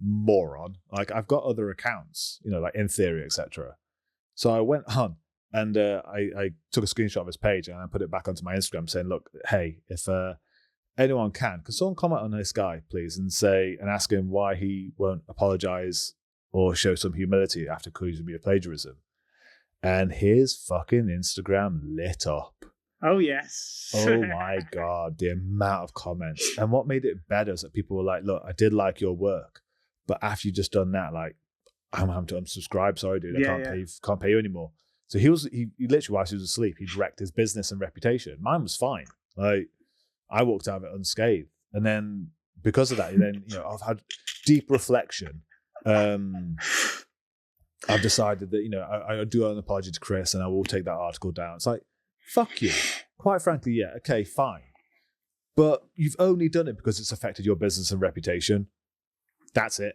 moron. Like, I've got other accounts, like In Theory, etc. So I went on And I took a screenshot of his page and I put it back onto my Instagram saying, look, hey, if anyone can someone comment on this guy, please, and ask him why he won't apologize or show some humility after accusing me of plagiarism. And his fucking Instagram lit up. Oh, yes. Oh my God, the amount of comments. And what made it better is that people were like, look, I did like your work, but after you just done that, like, I'm having to unsubscribe. Sorry, dude, I can't pay you anymore. So he literally, whilst he was asleep, he'd wrecked his business and reputation. Mine was fine. Like, I walked out of it unscathed. And then because of that, I've had deep reflection. I've decided that, I do an apology to Chris and I will take that article down. It's like, fuck you. Quite frankly, yeah, okay, fine. But you've only done it because it's affected your business and reputation. That's it.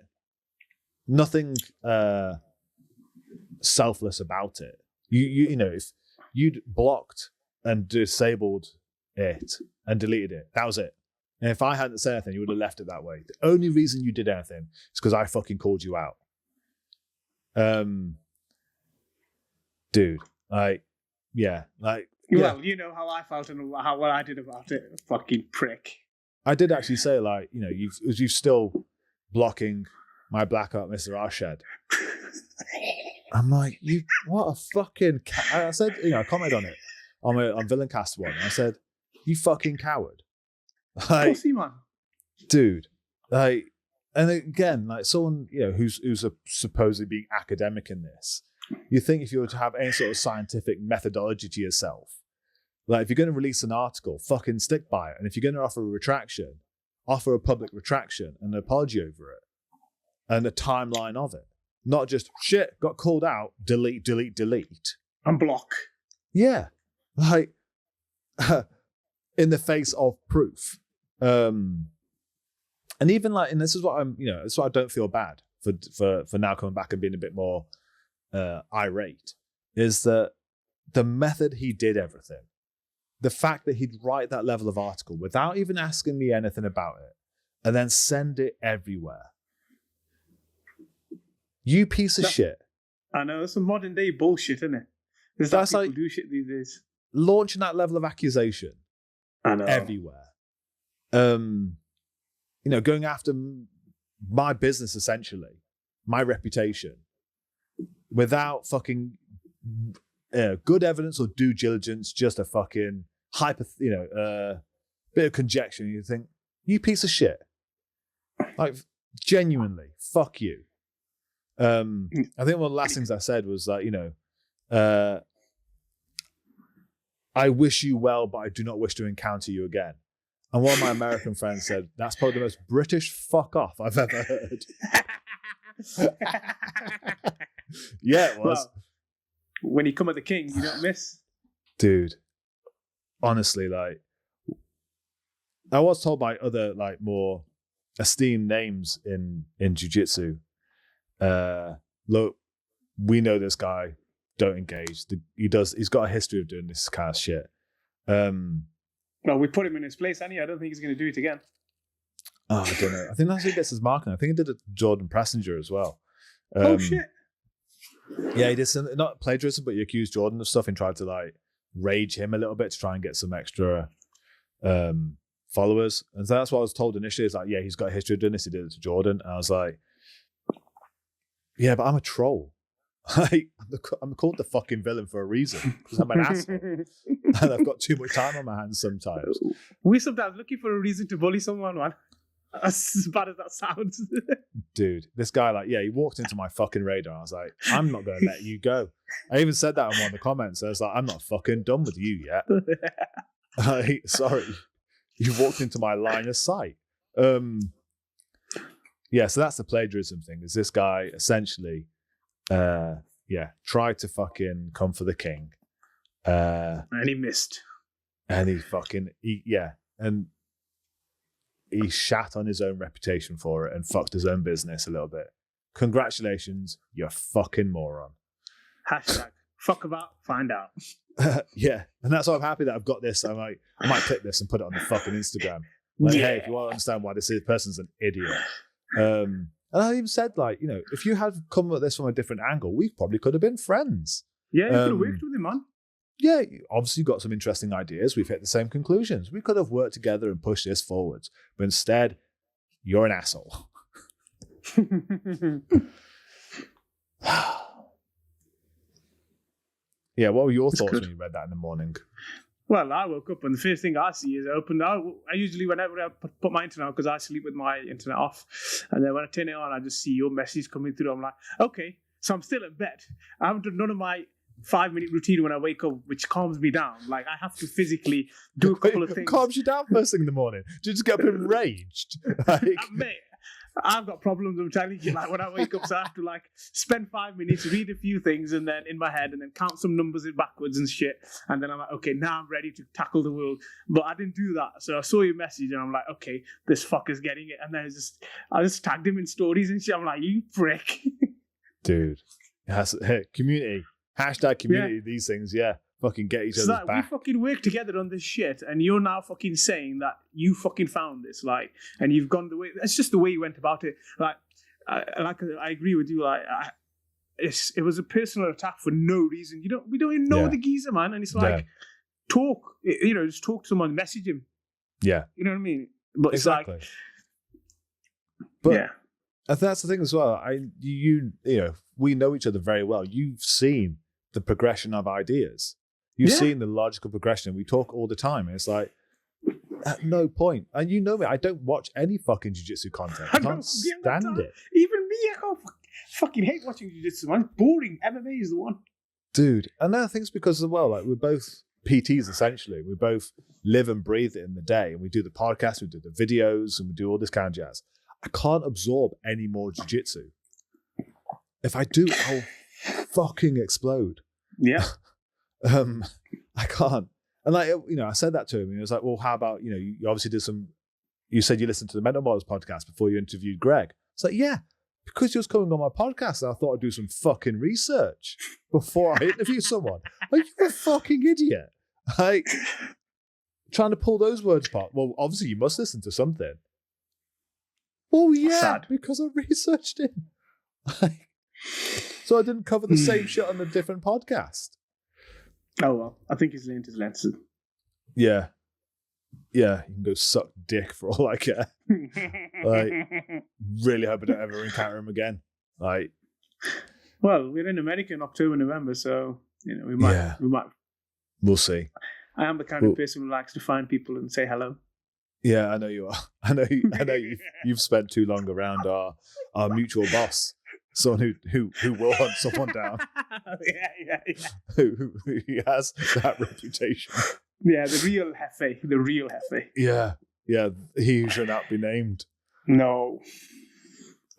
Nothing selfless about it. If you'd blocked and disabled it and deleted it, that was it. And if I hadn't said anything, you would have left it that way. The only reason you did anything is because I fucking called you out. Dude, like, yeah, like, yeah. Well, you know how I felt and what I did about it. Fucking prick. I did actually say, like, you've still blocking my blackout, Mr. Arshed. I'm like, what a fucking I said, I commented on it on Villaincast one. I said, you fucking coward. Like, pussy, man. Dude, like, and again, like, someone, who's supposedly being academic in this, you think if you were to have any sort of scientific methodology to yourself, like, if you're going to release an article, fucking stick by it. And if you're going to offer a retraction, offer a public retraction and an apology over it and a timeline of it. Not just, shit, got called out, delete. And block. Yeah. Like, in the face of proof. And even like, and this is what this is what I don't feel bad for now coming back and being a bit more irate, is that the method he did everything, the fact that he'd write that level of article without even asking me anything about it and then send it everywhere. You piece of shit. I know, it's some modern day bullshit, isn't it? That's how people do shit these days. Launching that level of accusation everywhere. Going after my business, essentially, my reputation, without fucking good evidence or due diligence, just a fucking bit of conjecture. You think, you piece of shit. Like, genuinely, fuck you. I think one of the last things I said was like, I wish you well, but I do not wish to encounter you again. And one of my American friends said, that's probably the most British fuck off I've ever heard. Yeah, it was. Well, when you come at the king, you don't miss. Dude, honestly, like, I was told by other, like, more esteemed names in jiu-jitsu, look, we know this guy, don't engage. He's got a history of doing this kind of shit. Well, we put him in his place, and I don't think he's going to do it again. Oh, I don't know. I think that's who gets his marking. I think he did it to Jordan Pressinger as well. Oh, shit. Yeah, he did some, not plagiarism, but he accused Jordan of stuff and tried to, like, rage him a little bit to try and get some extra followers. And so that's what I was told initially. It's like, yeah, he's got a history of doing this. He did it to Jordan. And I was like, yeah, but I'm a troll. I'm called the fucking villain for a reason, because I'm an asshole. And I've got too much time on my hands sometimes. We're sometimes looking for a reason to bully someone, man. As bad as that sounds. Dude, this guy, like, yeah, he walked into my fucking radar. I was like, I'm not going to let you go. I even said that in one of the comments. I was like, I'm not fucking done with you yet. Sorry. You walked into my line of sight. Yeah, so that's the plagiarism thing. Is this guy essentially, tried to fucking come for the king. And he missed. And he shat on his own reputation for it and fucked his own business a little bit. Congratulations, you fucking moron. Hashtag fuck about, find out. Yeah, and that's why I'm happy that I've got this. I might clip this and put it on the fucking Instagram. Like, hey, if you want to understand why this person's an idiot. And I even said, like, if you had come at this from a different angle, we probably could have been friends. Yeah, you could have worked with him, man. Yeah, obviously you've got some interesting ideas. We've hit the same conclusions. We could have worked together and pushed this forwards. But instead, you're an asshole. Yeah, what were your thoughts when you read that in the morning? Well, I woke up and the first thing I see is I usually, whenever I put my internet on, because I sleep with my internet off, and then when I turn it on, I just see your message coming through. I'm like, okay, so I'm still in bed. I haven't done none of my 5-minute routine when I wake up, which calms me down. Like, I have to physically do a couple of things. Calms you down first thing in the morning? Do you just get up enraged? Mate, I've got problems, I'm telling you. Like, when I wake up, so I have to like spend 5 minutes, read a few things, and then in my head, and then count some numbers in backwards and shit. And then I'm like, okay, now I'm ready to tackle the world. But I didn't do that, so I saw your message, and I'm like, okay, this fucker's getting it. And then I just tagged him in stories and shit. I'm like, you prick, dude. Hey, community. Hashtag community. These things, yeah. Fucking get each other's like, back. We fucking work together on this shit, and you're now fucking saying that you fucking found this, like, and you've gone the way. It's just the way you went about it. Like, I agree with you. Like, it was a personal attack for no reason. We don't even know the geezer, man. And it's like, talk. Just talk to someone, message him. Yeah, you know what I mean. But exactly. It's like, but I think that's the thing as well. We know each other very well. You've seen the progression of ideas. You've seen the logical progression. We talk all the time. And it's like, at no point, and you know me, I don't watch any fucking jiu-jitsu content. I can't stand it. Even me, I fucking hate watching jiu-jitsu, man. It's boring. MMA is the one. Dude, and I think it's because as well, like, we're both PTs essentially. We both live and breathe it in the day. And we do the podcast, we do the videos, and we do all this kind of jazz. I can't absorb any more jiu-jitsu. If I do, I'll fucking explode. Yeah. I can't. And like, I said that to him, and he was like, well, how about, you obviously did you said you listened to the Mental Models podcast before you interviewed Greg. It's like, yeah, because you was coming on my podcast, I thought I'd do some fucking research before I interview someone. Like, you're a fucking idiot. Like, trying to pull those words apart. Well, obviously you must listen to something. Oh yeah, sad. Because I researched it. Like, so I didn't cover the same shit on a different podcast. Oh well, I think he's learned his lesson. Yeah, you can go suck dick for all I care. Like, really hope I don't ever encounter him again. Like, well, we're in America in October, November, so we might. We'll see. I am the kind of person who likes to find people and say hello. Yeah, I know you are. I know you've spent too long around our mutual boss. Someone who will hunt someone down. Yeah. Who he has that reputation. Yeah, the real Hefe. Yeah, he who shall not be named. No.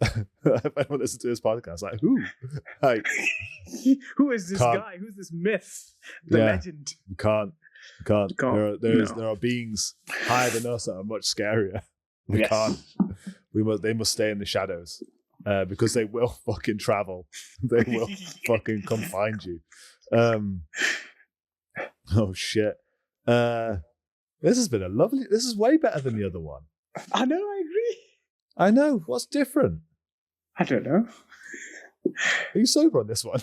If anyone listens to this podcast, like, who? Like, who is this guy? Who's this myth? The legend. We can't. There are beings higher than us that are much scarier. We can't. They must stay in the shadows. Because they will fucking travel. They will fucking come find you. Oh shit. This has been this is way better than the other one. I know, I agree. I know. What's different? I don't know. Are you sober on this one?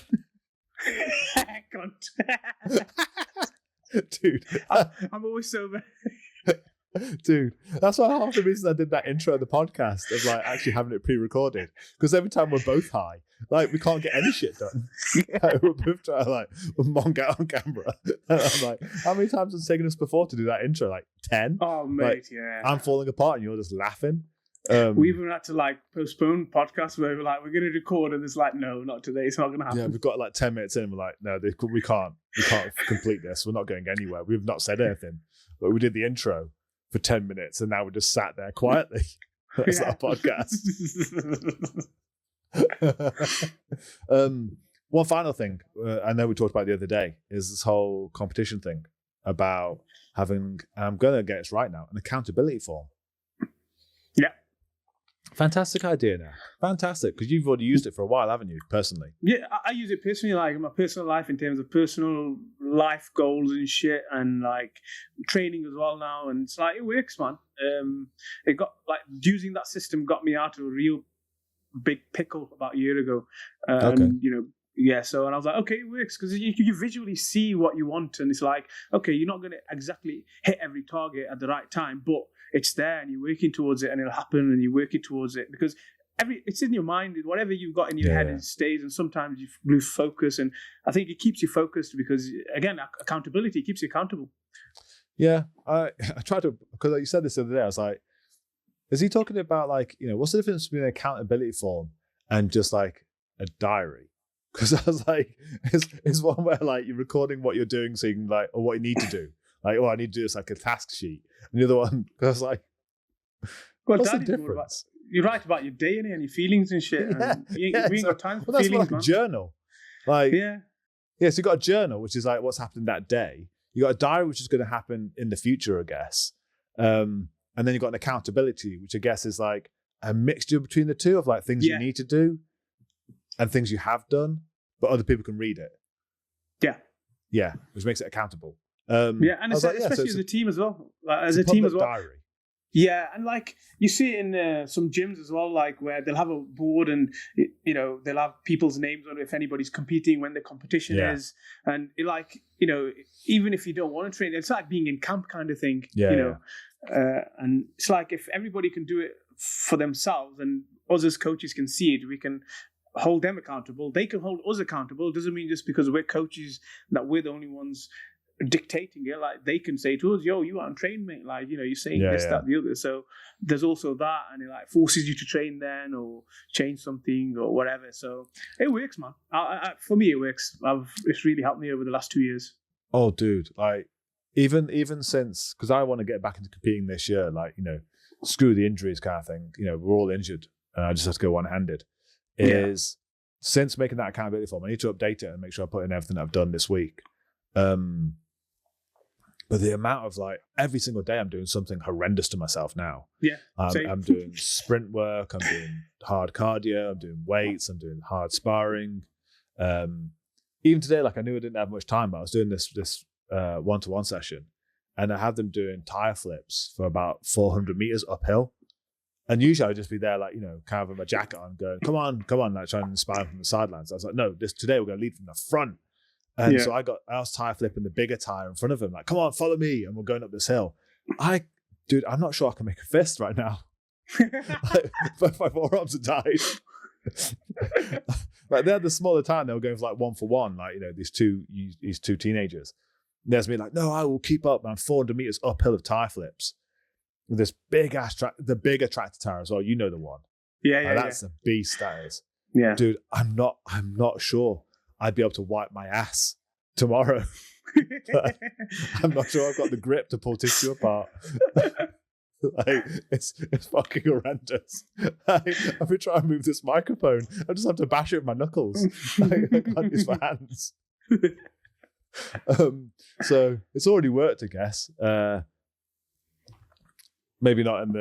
Dude. I'm always sober. Dude, that's why half the reason I did that intro of the podcast of like actually having it pre-recorded, because every time we're both high, like, we can't get any shit done. Like, we're both trying to like get on camera. And I'm like, how many times has it taken us before to do that intro? Like 10? Oh mate, like, yeah. I'm falling apart and you're just laughing. We even had to like postpone podcasts where we're like, we're going to record, and it's like, no, not today. It's not going to happen. Yeah, we've got like 10 minutes in. And we're like, no, we can't complete this. We're not going anywhere. We've not said anything, but we did the intro for 10 minutes, and now we just sat there quietly. That's our podcast. One final thing I know we talked about the other day is this whole competition thing about having, I'm going to get it right now, an accountability form. Yeah. Fantastic idea now. Fantastic. Because you've already used it for a while, haven't you, personally? Yeah, I use it personally, like in my personal life, in terms of personal life goals and shit, and like training as well now. And it's like, it works, man. It got like, using that system got me out of a real big pickle about a year ago. Okay. And, Yeah, so and I was like, okay, it works because you visually see what you want, and it's like, okay, you're not going to exactly hit every target at the right time, but it's there, and you're working towards it, and it'll happen, and you're working towards it because it's in your mind. Whatever you've got in your head, it stays, and sometimes you lose focus, and I think it keeps you focused because again, accountability keeps you accountable. Yeah, I tried to, because you said this the other day. I was like, is he talking about like, what's the difference between an accountability form and just like a diary? Because I was like, it's one where like you're recording what you're doing, so you can like, or what you need to do. Like, I need to do this like a task sheet. And the other one, I was like, what's the difference? You write about your day and your feelings and shit. Yeah, and we ain't got time for feelings, like man. A journal. Like, yeah. So you got a journal, which is like what's happened that day. You got a diary, which is going to happen in the future, I guess. And then you got an accountability, which I guess is like a mixture between the two of like things you need to do and things you have done, but other people can read it. Yeah. Yeah, which makes it accountable. And especially as a team as well. As a team as well. Diary. Yeah, and like you see it in some gyms as well, like where they'll have a board and they'll have people's names on it if anybody's competing, when the competition is, and even if you don't want to train, it's like being in camp kind of thing. And it's like if everybody can do it for themselves and us as coaches can see it, we can hold them accountable. They can hold us accountable. It doesn't mean just because we're coaches that we're the only ones dictating it. Like they can say to us, yo, you aren't trained, mate, like you're saying this, that, the other. So there's also that, and it like forces you to train then or change something or whatever. So it works, man. For me it works. It's really helped me over the last 2 years. Oh dude, like even since, because I want to get back into competing this year, like screw the injuries kind of thing, we're all injured and I just have to go one-handed. Since making that accountability form, I need to update it and make sure I put in everything I've done this week. But the amount of like every single day I'm doing something horrendous to myself now. Yeah. I'm doing sprint work, I'm doing hard cardio, I'm doing weights, I'm doing hard sparring. Even today, like I knew I didn't have much time, but I was doing this one-to-one session, and I had them doing tire flips for about 400 meters uphill. And usually I'd just be there, like, kind of with my jacket on, going, come on, like trying to inspire them from the sidelines. I was like, no, today we're going to lead from the front. And so I was tire flipping the bigger tire in front of him, like, come on, follow me. And we're going up this hill. Dude, I'm not sure I can make a fist right now. Both my forearms are died. Like they had the smaller tire, they were going for like 1-for-1, like, these two teenagers. And there's me like, no, I will keep up, man. 400 meters uphill of tire flips. With this big ass the bigger tractor tire as well. You know the one. That's a beast, that is. Yeah. Dude, I'm not sure I'd be able to wipe my ass tomorrow. I'm not sure I've got the grip to pull tissue apart. Like it's fucking horrendous. I've been trying to move this microphone. I just have to bash it with my knuckles. I can't use my hands. So it's already worked, I guess. Maybe not in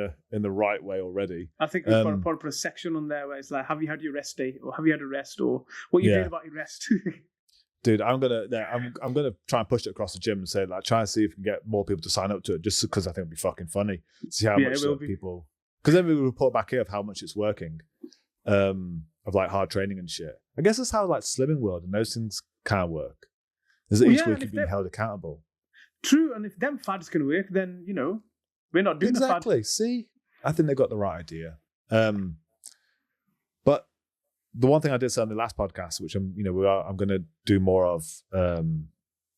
the right way already. I think we've got to put a section on there where it's like, have you had your rest day, or have you had a rest, or what you doing about your rest? Dude, I'm gonna try and push it across the gym and say, like, try and see if we can get more people to sign up to it, just because I think it'd be fucking funny. See how much people, because then we report back here of how much it's working, of like hard training and shit. I guess that's how like Slimming World and those things kind of work. Is that each week you're being held accountable. True, and if them fads can work, then we're not doing exactly. See, I think they got the right idea. But the one thing I did say on the last podcast, which I'm going to do more of, an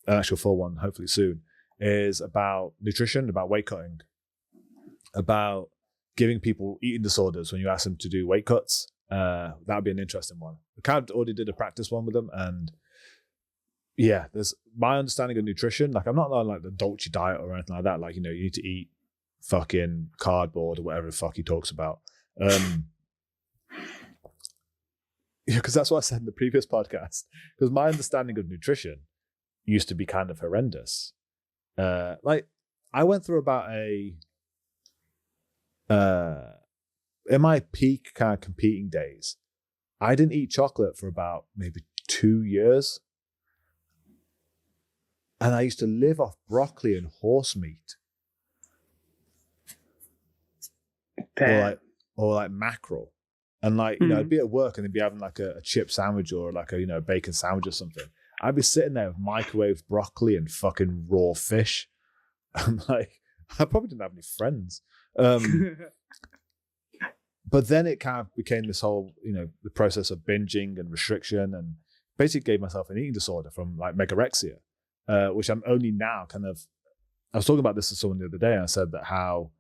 actual full one, hopefully soon, is about nutrition, about weight cutting, about giving people eating disorders when you ask them to do weight cuts. That would be an interesting one. I kind of already did a practice one with them, and there's my understanding of nutrition. Like I'm not on like the Dolce diet or anything like that. Like, you need to eat fucking cardboard or whatever the fuck he talks about. Because that's what I said in the previous podcast. Because my understanding of nutrition used to be kind of horrendous. Like I went through about in my peak kind of competing days, I didn't eat chocolate for about maybe 2 years. And I used to live off broccoli and horse meat. Or like mackerel. And like, I'd be at work and they'd be having like a chip sandwich or like a, bacon sandwich or something. I'd be sitting there with microwaved broccoli and fucking raw fish. I'm like, I probably didn't have any friends. But then it kind of became this whole, the process of binging and restriction, and basically gave myself an eating disorder from like megarexia, which I'm only now I was talking about this to someone the other day, and I said that how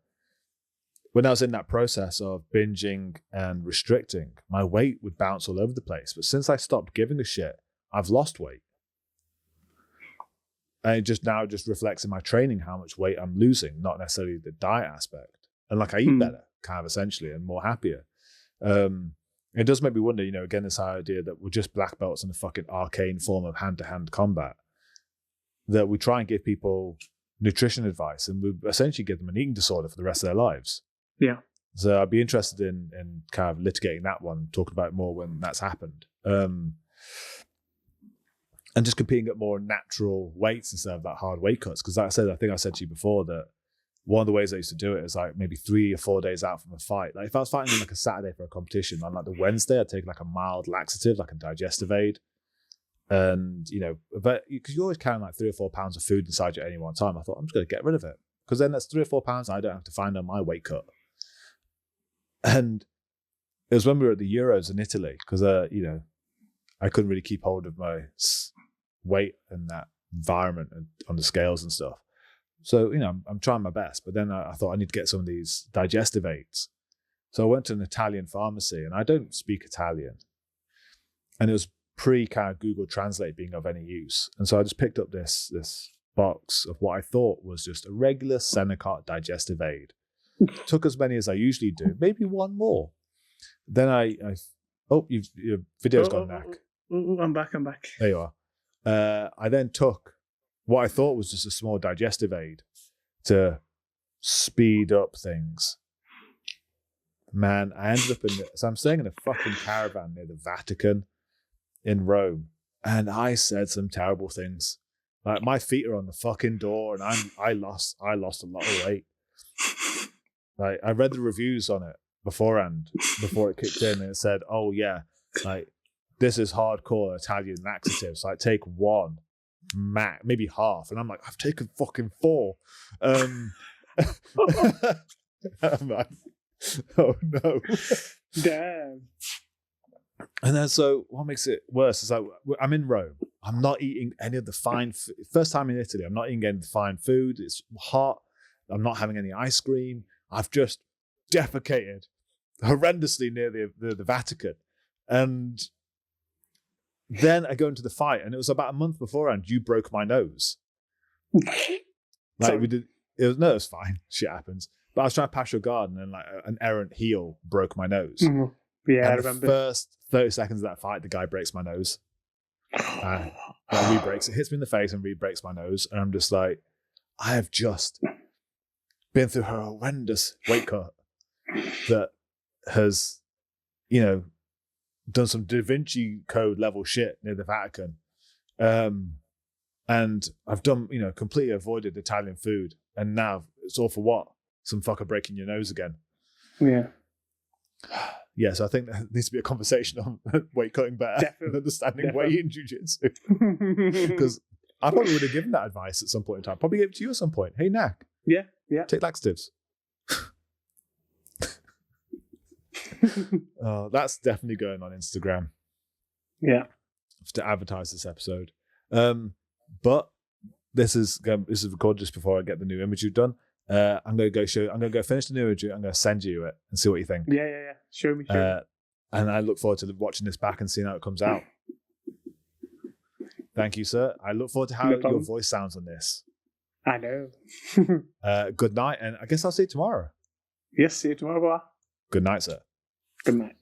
when I was in that process of binging and restricting, my weight would bounce all over the place. But since I stopped giving a shit, I've lost weight. And it just reflects in my training how much weight I'm losing, not necessarily the diet aspect. And like I eat better, kind of essentially, and more happier. It does make me wonder, again, this idea that we're just black belts in a fucking arcane form of hand-to-hand combat, that we try and give people nutrition advice and we essentially give them an eating disorder for the rest of their lives. Yeah. So I'd be interested in kind of litigating that one, talking about it more when that's happened. And just competing at more natural weights instead of that hard weight cuts. Because like I said, I think I said to you before that one of the ways I used to do it is like maybe 3 or 4 days out from a fight. Like if I was fighting on like a Saturday for a competition, on like the Wednesday, I'd take like a mild laxative, like a digestive aid. And, but because you're always carrying like 3 or 4 pounds of food inside you at any one time, I thought, I'm just going to get rid of it. Because then that's 3 or 4 pounds I don't have to find on my weight cut. And it was when we were at the Euros in Italy, because, I couldn't really keep hold of my weight in that environment and on the scales and stuff. So, I'm trying my best. But then I thought I need to get some of these digestive aids. So I went to an Italian pharmacy, and I don't speak Italian. And it was kind of Google Translate being of any use. And so I just picked up this box of what I thought was just a regular Senecot digestive aid. Took as many as I usually do, maybe one more. Then your video's gone back. I'm back. There you are. I then took what I thought was just a small digestive aid to speed up things. Man, I ended up so I'm staying in a fucking caravan near the Vatican in Rome, and I said some terrible things. Like my feet are on the fucking door, and I lost a lot of weight. Like I read the reviews on it beforehand, before it kicked in, and it said, "Oh yeah, like this is hardcore Italian laxatives. Like take one, maybe half." And I'm like, I've taken fucking 4. I'm like, oh no, damn. And then so what makes it worse is like I'm in Rome. I'm not eating any of the fine first time in Italy, I'm not eating any of the fine food. It's hot. I'm not having any ice cream. I've just defecated horrendously near the Vatican. And then I go into the fight, and it was about a month beforehand, you broke my nose. Like we did, it was fine. Shit happens. But I was trying to pass your guard, and then like an errant heel broke my nose. Mm-hmm. Yeah, and I remember. The first 30 seconds of that fight, the guy breaks my nose. Re-breaks. It hits me in the face and re-breaks my nose. And I'm just like, I have just been through a horrendous weight cut that has, done some Da Vinci Code level shit near the Vatican. And I've done, completely avoided Italian food. And now it's all for what? Some fucker breaking your nose again. Yeah. Yeah, so I think there needs to be a conversation on weight cutting better and understanding weight in jiu-jitsu. Because I probably would have given that advice at some point in time. Probably gave it to you at some point. Hey, Knack. Yeah. Take laxatives. Oh, that's definitely going on Instagram. Yeah. To advertise this episode. But this is recorded just before I get the new imagery done. I'm going to go finish the new imagery. I'm going to send you it and see what you think. Yeah. Show me. And I look forward to watching this back and seeing how it comes out. Thank you, sir. I look forward to how your voice sounds on this. I know. Good night, and I guess I'll see you tomorrow. Yes, see you tomorrow. Good night, sir. Good night.